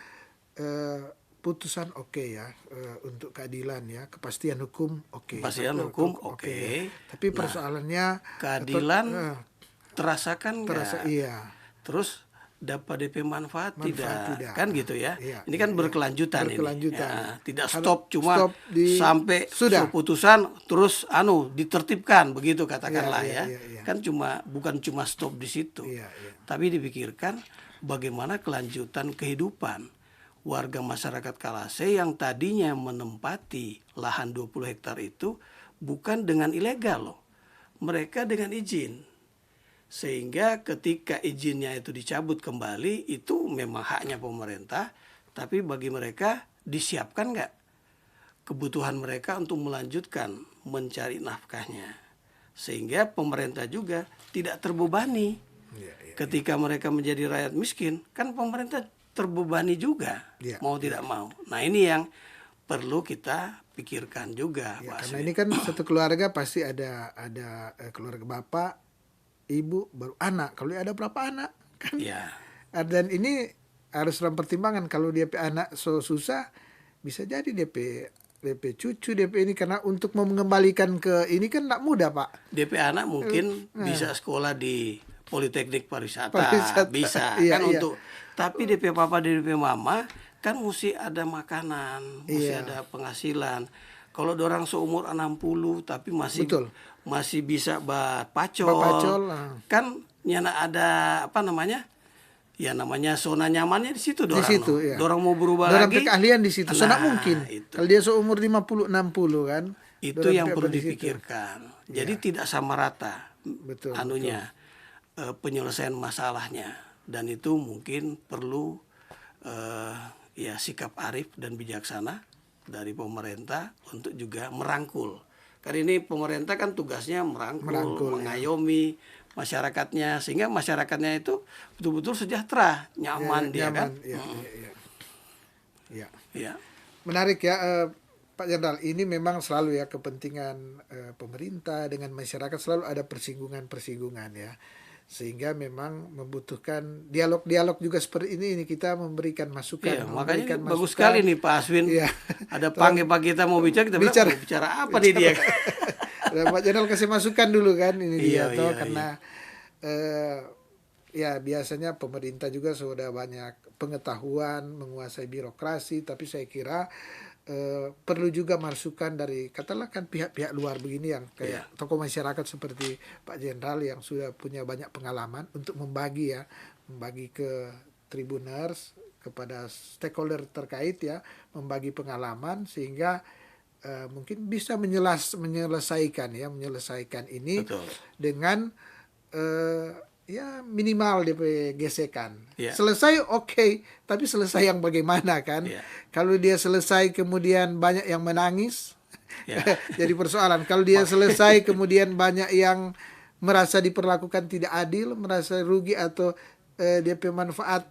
[SPEAKER 1] putusan ya, untuk keadilan ya, kepastian hukum
[SPEAKER 2] Kepastian hukum oke.
[SPEAKER 1] Tapi persoalannya
[SPEAKER 2] keadilan terasakan
[SPEAKER 1] iya.
[SPEAKER 2] Terus dapat DP manfaat tidak, kan gitu ya.
[SPEAKER 1] Iya,
[SPEAKER 2] ini kan berkelanjutan ini. Ya, tidak stop cuma sampai putusan terus ditertibkan begitu katakanlah ya. Kan bukan cuma stop di situ. Tapi dipikirkan bagaimana kelanjutan kehidupan warga masyarakat Kalase yang tadinya menempati lahan 20 hektar itu bukan dengan ilegal loh. Mereka dengan izin. Sehingga ketika izinnya itu dicabut kembali, itu memang haknya pemerintah, tapi bagi mereka disiapkan nggak kebutuhan mereka untuk melanjutkan mencari nafkahnya. Sehingga pemerintah juga tidak terbebani. Ketika mereka menjadi rakyat miskin, kan pemerintah terbebani juga, mau tidak mau. Nah ini yang perlu kita pikirkan juga.
[SPEAKER 1] Karena ini kan satu keluarga pasti ada keluarga bapak, ibu, baru anak. Kalau dia ada berapa anak kan?
[SPEAKER 2] Ya.
[SPEAKER 1] Dan ini harus dalam pertimbangan, kalau dia anak susah, bisa jadi DP cucu, DP ini, karena untuk mengembalikan ke ini kan tidak mudah Pak.
[SPEAKER 2] DP anak mungkin bisa sekolah di Politeknik Pariwisata. Bisa kan untuk. Tapi DP papa, DP mama kan mesti ada makanan, mesti ada penghasilan. Kalau orang seumur 60 tapi masih bisa pacol, kan nyana ada ya namanya zona nyamannya di situ dorang.
[SPEAKER 1] Di situ, ya.
[SPEAKER 2] Dorang mau berubah
[SPEAKER 1] dorang
[SPEAKER 2] lagi.
[SPEAKER 1] keahlian di situ. Sangat mungkin. Kalau dia seumur 50 60 kan.
[SPEAKER 2] Itu yang perlu dipikirkan. Jadi tidak sama rata.
[SPEAKER 1] Betul.
[SPEAKER 2] Penyelesaian masalahnya, dan itu mungkin perlu sikap arif dan bijaksana dari pemerintah untuk juga merangkul. Karena ini pemerintah kan tugasnya merangkul mengayomi masyarakatnya, sehingga masyarakatnya itu betul-betul sejahtera, nyaman dia kan.
[SPEAKER 1] Ya. Menarik ya Pak Jenderal. Ini memang selalu ya kepentingan pemerintah dengan masyarakat, selalu ada persinggungan ya. Sehingga memang membutuhkan dialog-dialog juga seperti ini kita memberikan masukan.
[SPEAKER 2] Makanya bagus sekali nih Pak Aswin. Ada panggil Pak kita mau bicara, kita bicara apa nih dia?
[SPEAKER 1] Pak Jenderal kasih masukan dulu kan ini karena biasanya pemerintah juga sudah banyak pengetahuan menguasai birokrasi, tapi saya kira perlu juga masukan dari katakan pihak-pihak luar begini yang kayak tokoh masyarakat seperti Pak Jenderal yang sudah punya banyak pengalaman untuk membagi ke Tribuners, kepada stakeholder terkait membagi pengalaman sehingga mungkin bisa menyelesaikan ini. Betul. Dengan ya minimal DP gesekan.
[SPEAKER 2] Ya.
[SPEAKER 1] Selesai oke, tapi selesai yang bagaimana kan?
[SPEAKER 2] Ya.
[SPEAKER 1] Kalau dia selesai kemudian banyak yang menangis,
[SPEAKER 2] Ya.
[SPEAKER 1] jadi persoalan. Kalau dia selesai kemudian banyak yang merasa diperlakukan tidak adil, merasa rugi atau DP manfaat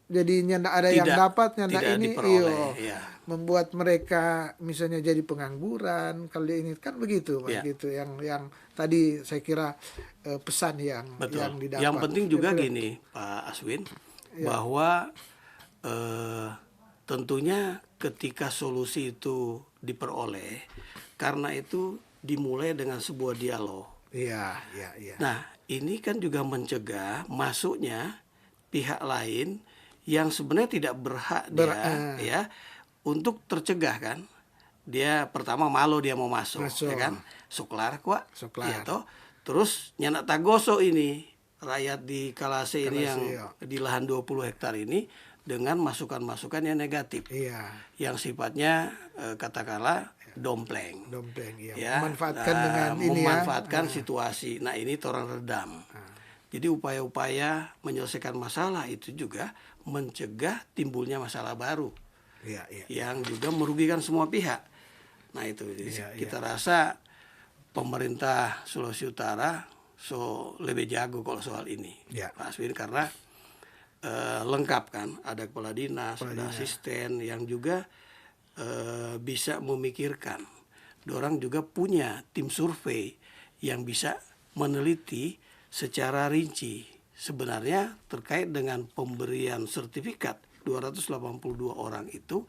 [SPEAKER 1] jadinya ndak ada yang dapat, ndak
[SPEAKER 2] tidak
[SPEAKER 1] ini,
[SPEAKER 2] diperoleh, ya.
[SPEAKER 1] membuat mereka misalnya jadi pengangguran. Kalau dia ini kan begitu, Pak,
[SPEAKER 2] Ya.
[SPEAKER 1] gitu. Yang tadi saya kira pesan yang
[SPEAKER 2] Betul.
[SPEAKER 1] didapat.
[SPEAKER 2] Yang penting juga
[SPEAKER 1] Betul.
[SPEAKER 2] gini, Pak Aswin, bahwa tentunya ketika solusi itu diperoleh, karena itu dimulai dengan sebuah dialog.
[SPEAKER 1] Iya, iya, iya.
[SPEAKER 2] Nah, ini kan juga mencegah masuknya pihak lain yang sebenarnya tidak berhak ya untuk tercegah kan. Dia pertama malu dia mau masuk. Ya kan? Suklar kok. Ya toh. Terus nyanak tagoso ini rakyat di Kalase ini yang di lahan 20 hektar ini dengan masukan-masukan yang negatif.
[SPEAKER 1] Iya.
[SPEAKER 2] Yang sifatnya katakanlah dompleng.
[SPEAKER 1] Iya.
[SPEAKER 2] Ya,
[SPEAKER 1] Memanfaatkan dengan ini
[SPEAKER 2] memanfaatkan situasi. Nah, ini torang redam. Jadi upaya-upaya menyelesaikan masalah itu juga mencegah timbulnya masalah baru.
[SPEAKER 1] Iya.
[SPEAKER 2] Yang juga merugikan semua pihak. Nah, itu kita rasa pemerintah Sulawesi Utara lebih jago kalau soal ini, Pak Aswin, karena lengkap kan, ada kepala dinas, ada asisten yang juga bisa memikirkan. Dorang juga punya tim survei yang bisa meneliti secara rinci sebenarnya terkait dengan pemberian sertifikat 282 orang itu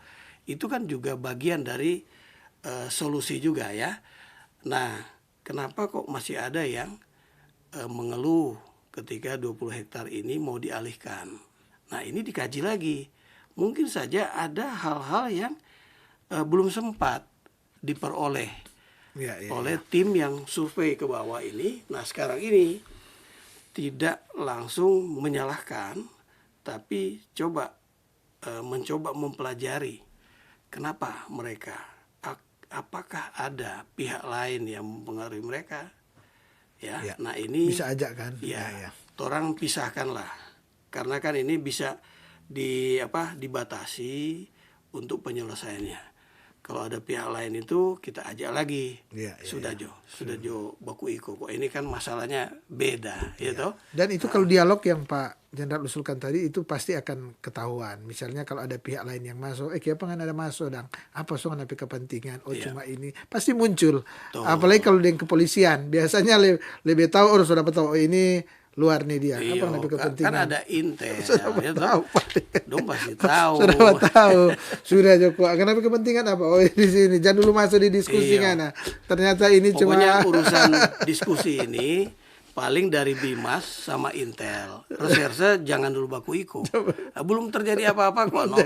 [SPEAKER 2] kan juga bagian dari solusi juga ya. Nah, kenapa kok masih ada yang mengeluh ketika 20 hektar ini mau dialihkan? Nah, ini dikaji lagi. Mungkin saja ada hal-hal yang belum sempat diperoleh oleh tim yang survei ke bawah ini. Nah, sekarang ini tidak langsung menyalahkan, tapi mencoba mempelajari kenapa mereka, apakah ada pihak lain yang mempengaruhi mereka, ya. Nah, ini
[SPEAKER 1] bisa aja kan,
[SPEAKER 2] orang pisahkanlah, karena kan ini bisa dibatasi untuk penyelesaiannya. Kalau ada pihak lain itu kita ajak lagi. Sudah Jo baku iko kok ini kan masalahnya beda, gitu.
[SPEAKER 1] Dan itu kalau dialog yang Pak Jenderal usulkan tadi itu pasti akan ketahuan. Misalnya kalau ada pihak lain yang masuk, kenapa nggak ada masuk dang? Apa soal ada kepentingan? Cuma ini pasti muncul. Apalagi kalau dengan kepolisian, biasanya lebih tahu sudah tahu ini luar nih dia. Apa namanya kepentingan?
[SPEAKER 2] Kan ada intel.
[SPEAKER 1] Sudah tahu.
[SPEAKER 2] Dong pasti tahu.
[SPEAKER 1] Sudah tahu. Sudah Joko. Kenapa kepentingan apa? Di sini. Jangan dulu masuk di diskusi kan. Ternyata ini
[SPEAKER 2] pokoknya
[SPEAKER 1] cuma
[SPEAKER 2] urusan diskusi ini paling dari Bimas sama Intel. Reserse jangan dulu baku iko. Belum terjadi apa-apa kok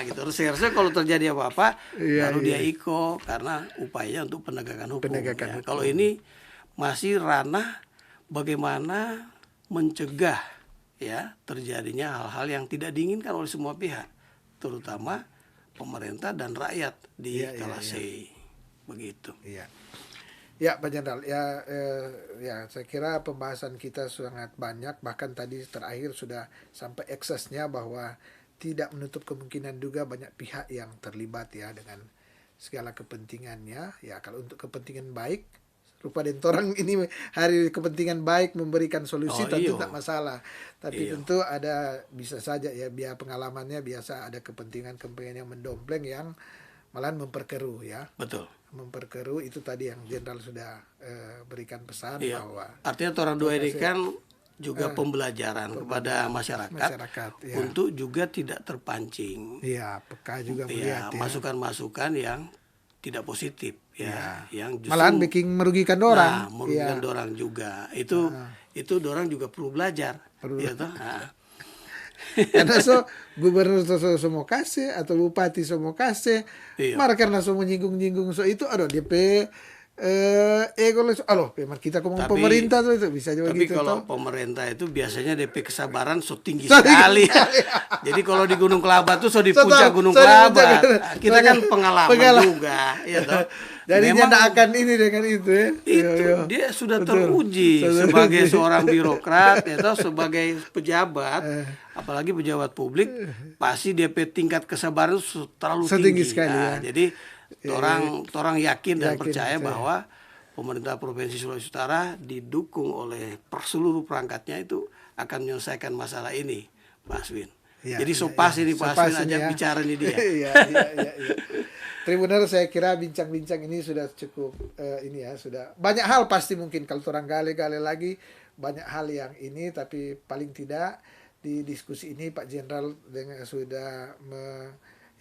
[SPEAKER 2] gitu. Reserse kalau terjadi apa-apa baru dia iko karena upaya untuk penegakan hukum. Kalau ini masih ranah bagaimana mencegah ya terjadinya hal-hal yang tidak diinginkan oleh semua pihak, terutama pemerintah dan rakyat di Kalase. Begitu.
[SPEAKER 1] Ya Pak Jenderal, ya saya kira pembahasan kita sangat banyak, bahkan tadi terakhir sudah sampai eksesnya bahwa tidak menutup kemungkinan juga banyak pihak yang terlibat ya dengan segala kepentingannya. Ya kalau untuk kepentingan baik, rupa dan orang ini hari kepentingan baik memberikan solusi tentu tak masalah. Tapi tentu ada bisa saja ya biar pengalamannya biasa ada kepentingan yang mendompleng yang malah memperkeruh ya.
[SPEAKER 2] Betul.
[SPEAKER 1] Memperkeruh itu tadi yang Jenderal sudah berikan pesan bahwa
[SPEAKER 2] artinya orang dua ini kan juga pembelajaran kepada masyarakat untuk juga tidak terpancing.
[SPEAKER 1] Iya, peka juga melihat
[SPEAKER 2] masukan-masukan yang tidak positif yang justru
[SPEAKER 1] malahan bikin merugikan orang.
[SPEAKER 2] Merugikan orang juga. Itu orang juga perlu belajar.
[SPEAKER 1] Karena gubernur semua kasih atau bupati semua kasih, karena semua nyinggung-nyinggung itu DP kalau aloh, memang kita ngomong
[SPEAKER 2] Tapi-
[SPEAKER 1] pemerintah tuh itu bisa juga
[SPEAKER 2] Tapi
[SPEAKER 1] gitu
[SPEAKER 2] kalau
[SPEAKER 1] toh.
[SPEAKER 2] pemerintah itu biasanya DP kesabaran so tinggi
[SPEAKER 1] So tinggi
[SPEAKER 2] sekali.
[SPEAKER 1] sekali.
[SPEAKER 2] Jadi kalau di Gunung Kelabat tuh so di
[SPEAKER 1] So
[SPEAKER 2] puncak
[SPEAKER 1] tahu,
[SPEAKER 2] Gunung
[SPEAKER 1] so di puncak.
[SPEAKER 2] Kelabat. Kita kan pengalaman juga, ya toh.
[SPEAKER 1] Jadi dia
[SPEAKER 2] Memang
[SPEAKER 1] tidak akan ini dengan itu ya. Iya,
[SPEAKER 2] itu
[SPEAKER 1] iya.
[SPEAKER 2] dia sudah
[SPEAKER 1] Betul.
[SPEAKER 2] teruji
[SPEAKER 1] Sudah
[SPEAKER 2] sebagai
[SPEAKER 1] teruji.
[SPEAKER 2] seorang birokrat atau sebagai pejabat, apalagi pejabat publik, pasti DP tingkat kesabaran itu terlalu
[SPEAKER 1] Setinggi
[SPEAKER 2] tinggi.
[SPEAKER 1] sekali,
[SPEAKER 2] Nah,
[SPEAKER 1] ya.
[SPEAKER 2] jadi orang yakin dan
[SPEAKER 1] Yakin,
[SPEAKER 2] percaya
[SPEAKER 1] percaya.
[SPEAKER 2] bahwa pemerintah Provinsi Sulawesi Utara didukung oleh seluruh perangkatnya itu akan menyelesaikan masalah ini, Pak Aswin.
[SPEAKER 1] Iya,
[SPEAKER 2] Jadi
[SPEAKER 1] iya,
[SPEAKER 2] sopas
[SPEAKER 1] iya.
[SPEAKER 2] ini Pak
[SPEAKER 1] Sopas
[SPEAKER 2] Aswin
[SPEAKER 1] ini
[SPEAKER 2] ajak
[SPEAKER 1] ya.
[SPEAKER 2] bicara nih dia.
[SPEAKER 1] Iya, iya, iya, iya. Tribuners, saya kira bincang-bincang ini sudah cukup ini ya, sudah banyak hal pasti mungkin kalau orang gale-gale lagi banyak hal yang ini, tapi paling tidak di diskusi ini Pak Jenderal dengan sudah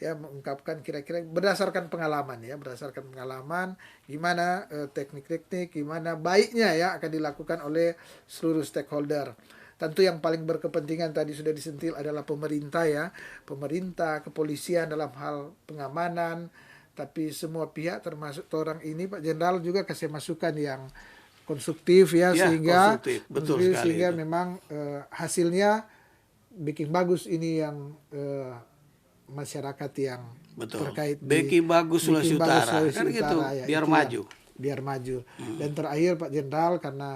[SPEAKER 1] mengungkapkan kira-kira berdasarkan pengalaman gimana teknik-teknik, gimana baiknya ya akan dilakukan oleh seluruh stakeholder. Tentu yang paling berkepentingan tadi sudah disentil adalah pemerintah ya, pemerintah, kepolisian dalam hal pengamanan, tapi semua pihak termasuk orang ini Pak Jenderal juga kasih masukan yang konstruktif ya,
[SPEAKER 2] Ya,
[SPEAKER 1] sehingga
[SPEAKER 2] konstruktif. Betul sekali
[SPEAKER 1] sehingga
[SPEAKER 2] itu.
[SPEAKER 1] memang hasilnya bikin bagus ini yang masyarakat yang
[SPEAKER 2] Betul.
[SPEAKER 1] terkait
[SPEAKER 2] Bikin bagus Sulawesi
[SPEAKER 1] bikin bagus
[SPEAKER 2] Utara.
[SPEAKER 1] Sulawesi
[SPEAKER 2] Kan gitu,
[SPEAKER 1] Utara, ya,
[SPEAKER 2] biar
[SPEAKER 1] itu
[SPEAKER 2] maju.
[SPEAKER 1] biar maju. Dan terakhir Pak Jenderal, karena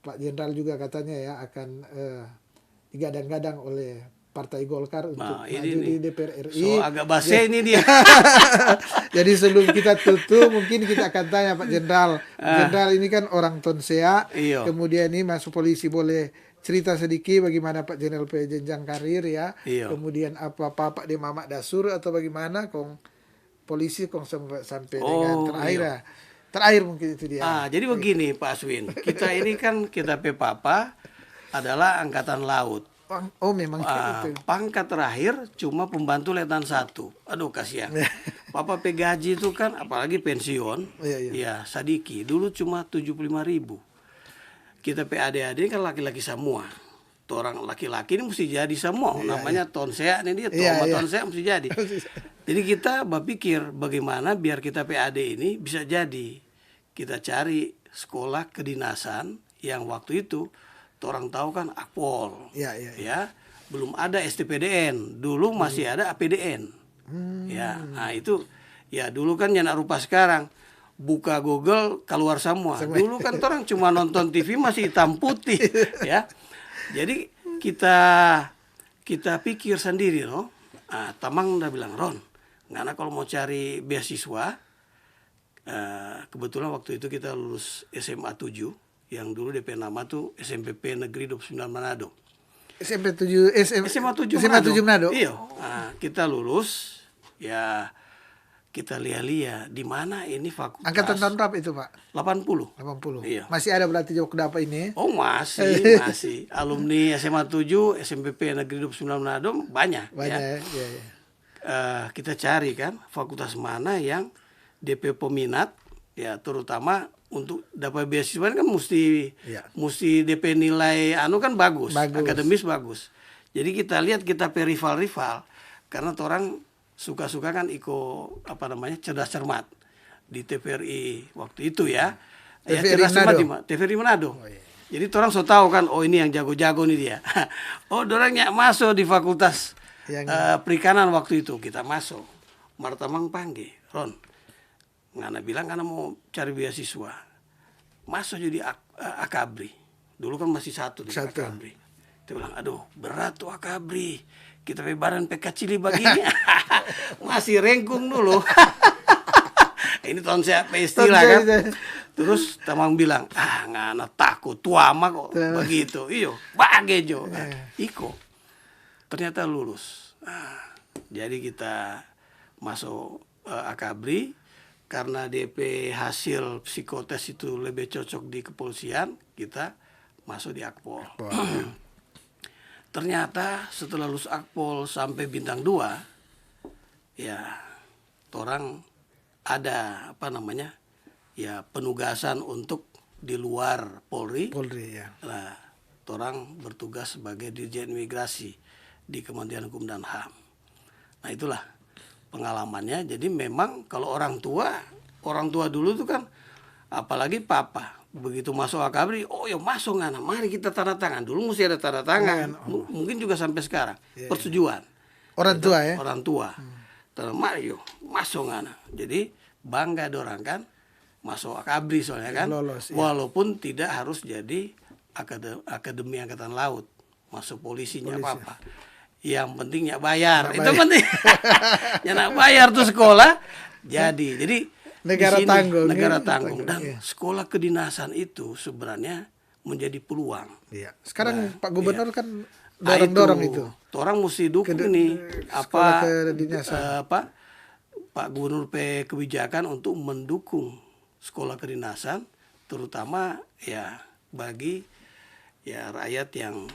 [SPEAKER 1] Pak Jenderal juga katanya ya akan digadang-gadang oleh Partai Golkar untuk
[SPEAKER 2] Nah, ini
[SPEAKER 1] maju di
[SPEAKER 2] nih.
[SPEAKER 1] DPR RI.
[SPEAKER 2] So agak basi ini dia.
[SPEAKER 1] Jadi sebelum kita tutup mungkin kita akan tanya Pak Jenderal. Jenderal ini kan orang Tonsea,
[SPEAKER 2] Iya.
[SPEAKER 1] kemudian ini masuk polisi, boleh cerita sedikit bagaimana Pak Jenderal punya jenjang karir ya.
[SPEAKER 2] Iya.
[SPEAKER 1] Kemudian apa Pak di Mamak Dasur atau bagaimana kong polisi kong sampai
[SPEAKER 2] Oh,
[SPEAKER 1] dengan terakhir
[SPEAKER 2] iya.
[SPEAKER 1] ya. Terakhir mungkin itu dia.
[SPEAKER 2] Jadi begini Pak Aswin. Kita ini kan kita Pepapa adalah Angkatan Laut.
[SPEAKER 1] Oh memang itu.
[SPEAKER 2] Pangkat terakhir cuma pembantu letnan 1. Aduh kasihan. Papa pegaji itu kan apalagi pensiun.
[SPEAKER 1] Iya, iya.
[SPEAKER 2] Ya Sadiki dulu cuma 75.000. Kita PAD-AD kan laki-laki semua. Tuh orang laki-laki ini mesti jadi semua. Namanya Tonsea nih dia.
[SPEAKER 1] Iya,
[SPEAKER 2] Sama
[SPEAKER 1] iya.
[SPEAKER 2] Tonsea mesti jadi. Jadi kita berpikir bagaimana biar kita PAD ini bisa jadi. Kita cari sekolah kedinasan yang waktu itu orang tahu kan Akpol.
[SPEAKER 1] Iya, iya, iya.
[SPEAKER 2] Ya, belum ada STPDN. Dulu masih ada APDN. Ya, nah itu ya dulu kan jangan rupa sekarang. Buka Google keluar semua. Dulu kan orang cuma nonton TV masih hitam putih, ya. Jadi kita pikir sendiri loh. Tamang udah bilang, Ron, ngana kalau mau cari beasiswa, kebetulan waktu itu kita lulus SMA 7, yang dulu DP nama tuh SMPP Negeri 29 Manado.
[SPEAKER 1] SMA 7
[SPEAKER 2] SMA 7
[SPEAKER 1] Manado.
[SPEAKER 2] Iya. Nah, kita lulus, ya kita lihat-lihat di mana ini fakultas.
[SPEAKER 1] Angkatan tahun berapa itu Pak?
[SPEAKER 2] 80.
[SPEAKER 1] 80.
[SPEAKER 2] Iya.
[SPEAKER 1] Masih ada berarti Jok Dapa ini.
[SPEAKER 2] Oh masih. Alumni SMA 7, SMPP Negeri 29 Manado banyak.
[SPEAKER 1] Banyak
[SPEAKER 2] Ya.
[SPEAKER 1] ya. Ya.
[SPEAKER 2] Kita cari kan fakultas mana yang DP peminat, ya terutama untuk dapat beasiswa kan mesti
[SPEAKER 1] Iya.
[SPEAKER 2] mesti DP nilai kan bagus,
[SPEAKER 1] Bagus.
[SPEAKER 2] akademis bagus. Jadi kita lihat kita rival karena orang suka-suka kan cerdas cermat di TVRI waktu itu ya.
[SPEAKER 1] TVRI
[SPEAKER 2] Cerdas cermat
[SPEAKER 1] Manado.
[SPEAKER 2] di TVRI Manado.
[SPEAKER 1] Oh, iya.
[SPEAKER 2] Jadi orang so tahu kan, oh ini yang jago-jago nih dia. Orangnya masuk di fakultas
[SPEAKER 1] Yang-
[SPEAKER 2] perikanan waktu itu, kita masuk. Martamang panggil, Ron, ngana bilang karena mau cari beasiswa, masuk jadi Akabri. Dulu kan masih satu di
[SPEAKER 1] Satu.
[SPEAKER 2] Akabri. Dia bilang, aduh berat tuh Akabri, kita badan pekacili begini. Masih rengkung dulu. Ini tahun saya istilah kan. Terus Tamang bilang, ngana takut tua mah kok begitu. Iyo, bagejo. Iko. Ternyata lulus. Jadi kita masuk Akabri karena DP hasil psikotes itu lebih cocok di kepolisian, kita masuk di Akpol. Ternyata setelah lulus Akpol sampai bintang 2, ya orang ada ya penugasan untuk di luar Polri.
[SPEAKER 1] Polri ya.
[SPEAKER 2] Nah, orang bertugas sebagai Dirjen Imigrasi di Kementerian Hukum dan HAM. Nah itulah pengalamannya. Jadi memang kalau orang tua orang tua dulu tuh kan, apalagi papa, begitu masuk akabri, oh ya masuk anak, mari kita tanda tangan. Dulu mesti ada tanda tangan, mungkin juga sampai sekarang, persetujuan.
[SPEAKER 1] Orang tua ya.
[SPEAKER 2] Orang tua. Mari yuk, masuk anak. Jadi bangga dorang kan, masuk akabri soalnya kan,
[SPEAKER 1] Lolos, ya.
[SPEAKER 2] walaupun tidak harus jadi akademi angkatan laut, masuk polisinya apa-apa. Yang pentingnya bayar, itu penting. Ya bayar tuh sekolah, jadi
[SPEAKER 1] negara
[SPEAKER 2] di sini,
[SPEAKER 1] tanggung,
[SPEAKER 2] negara
[SPEAKER 1] ya,
[SPEAKER 2] tanggung. Dan
[SPEAKER 1] iya.
[SPEAKER 2] sekolah kedinasan itu sebenarnya menjadi peluang.
[SPEAKER 1] Iya. Sekarang Pak Gubernur kan
[SPEAKER 2] Nah,
[SPEAKER 1] dorong itu.
[SPEAKER 2] Orang mesti dukung ini
[SPEAKER 1] sekolah
[SPEAKER 2] apa
[SPEAKER 1] kedinasan.
[SPEAKER 2] Pak Gubernur kebijakan untuk mendukung sekolah kedinasan, terutama ya bagi ya rakyat yang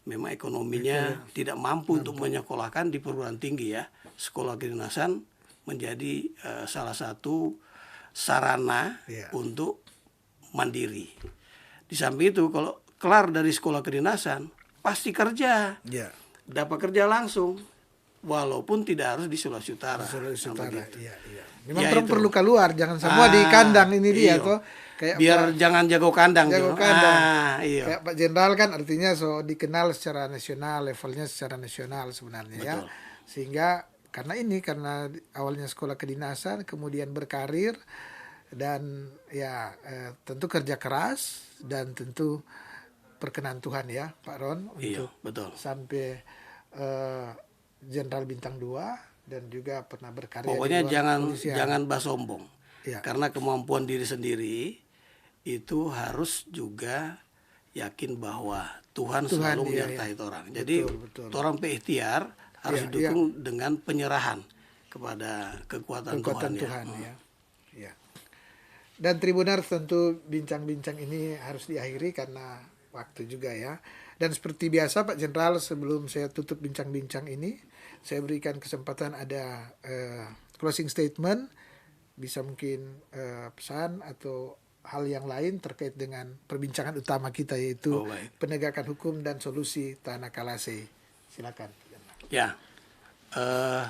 [SPEAKER 2] memang ekonominya tidak mampu untuk menyekolahkan di perguruan tinggi ya. Sekolah kedinasan menjadi salah satu sarana untuk mandiri. Di samping itu kalau kelar dari sekolah kedinasan pasti kerja, dapat kerja langsung, walaupun tidak harus di Sulawesi Utara.
[SPEAKER 1] Sulawesi Utara,
[SPEAKER 2] gitu.
[SPEAKER 1] iya. Memang
[SPEAKER 2] Ya,
[SPEAKER 1] orang
[SPEAKER 2] itu.
[SPEAKER 1] perlu keluar, jangan semua di kandang ini dia
[SPEAKER 2] Iya.
[SPEAKER 1] tuh. Kayak
[SPEAKER 2] Biar jangan jago kandang.
[SPEAKER 1] jago
[SPEAKER 2] Jo.
[SPEAKER 1] kandang.
[SPEAKER 2] Iya.
[SPEAKER 1] Kayak Pak Jenderal kan artinya dikenal secara nasional, levelnya secara nasional sebenarnya ya.
[SPEAKER 2] Betul.
[SPEAKER 1] Sehingga karena awalnya sekolah kedinasan, kemudian berkarir dan ya tentu kerja keras dan tentu perkenan Tuhan ya Pak Ron
[SPEAKER 2] Iya,
[SPEAKER 1] untuk
[SPEAKER 2] betul.
[SPEAKER 1] sampai Jenderal Bintang 2 dan juga pernah berkarya
[SPEAKER 2] Pokoknya
[SPEAKER 1] di luar kepolisian.
[SPEAKER 2] jangan basombong.
[SPEAKER 1] Iya.
[SPEAKER 2] Karena kemampuan diri sendiri itu harus juga yakin bahwa Tuhan selalu menyertai orang. Jadi
[SPEAKER 1] Betul.
[SPEAKER 2] orang berikhtiar harus
[SPEAKER 1] Iya,
[SPEAKER 2] didukung dengan penyerahan kepada kekuatan Tuhan.
[SPEAKER 1] Tuhan ya. Ya. Dan Tribuners tentu bincang-bincang ini harus diakhiri karena waktu juga ya. Dan seperti biasa Pak Jenderal, sebelum saya tutup bincang-bincang ini, saya berikan kesempatan ada closing statement, bisa mungkin pesan atau hal yang lain terkait dengan perbincangan utama kita, yaitu penegakan hukum dan solusi Tanah Kalase. Silakan.
[SPEAKER 2] Ya,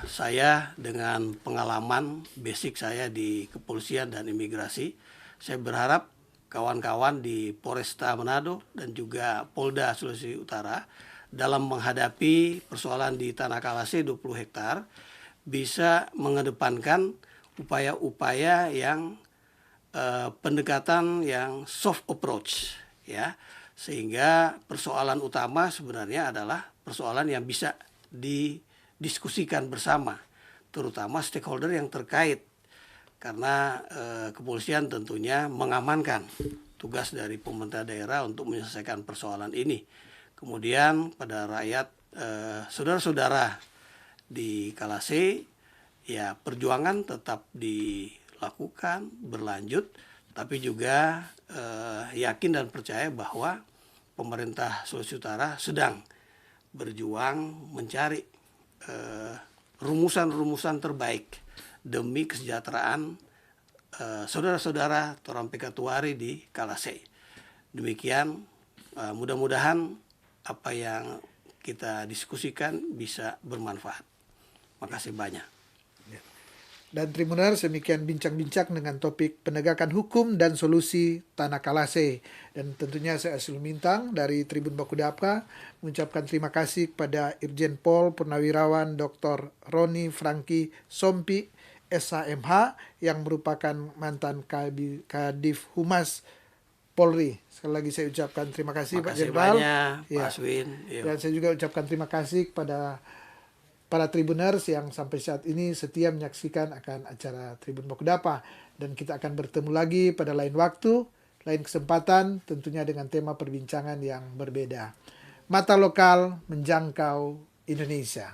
[SPEAKER 2] saya dengan pengalaman basic saya di kepolisian dan imigrasi, saya berharap kawan-kawan di Polresta Manado dan juga Polda Sulawesi Utara dalam menghadapi persoalan di Tanah Kalase 20 hektar bisa mengedepankan upaya-upaya yang pendekatan yang soft approach ya, sehingga persoalan utama sebenarnya adalah persoalan yang bisa didiskusikan bersama, terutama stakeholder yang terkait, karena kepolisian tentunya mengamankan tugas dari pemerintah daerah untuk menyelesaikan persoalan ini. Kemudian pada rakyat saudara-saudara di Kalase, ya perjuangan tetap dilakukan berlanjut, tapi juga yakin dan percaya bahwa pemerintah Sulawesi Utara sedang berjuang mencari rumusan-rumusan terbaik demi kesejahteraan saudara-saudara Torang Pekatuari di Kalase. Demikian, mudah-mudahan apa yang kita diskusikan bisa bermanfaat. Makasih banyak.
[SPEAKER 1] Dan Tribuners, demikian bincang-bincang dengan topik penegakan hukum dan solusi Tanah Kalase. Dan tentunya saya Asul Mintang dari Tribun Bakudapa mengucapkan terima kasih kepada Irjen Pol Purnawirawan Dr. Roni Franky Sompi SHMH yang merupakan mantan Kadif Humas Polri. Sekali lagi saya ucapkan terima kasih Pak Jenderal.
[SPEAKER 2] Pak Aswin.
[SPEAKER 1] Dan saya juga ucapkan terima kasih kepada para Tribuners yang sampai saat ini setia menyaksikan akan acara Tribun Bakudapa. Dan kita akan bertemu lagi pada lain waktu, lain kesempatan, tentunya dengan tema perbincangan yang berbeda. Mata lokal menjangkau Indonesia.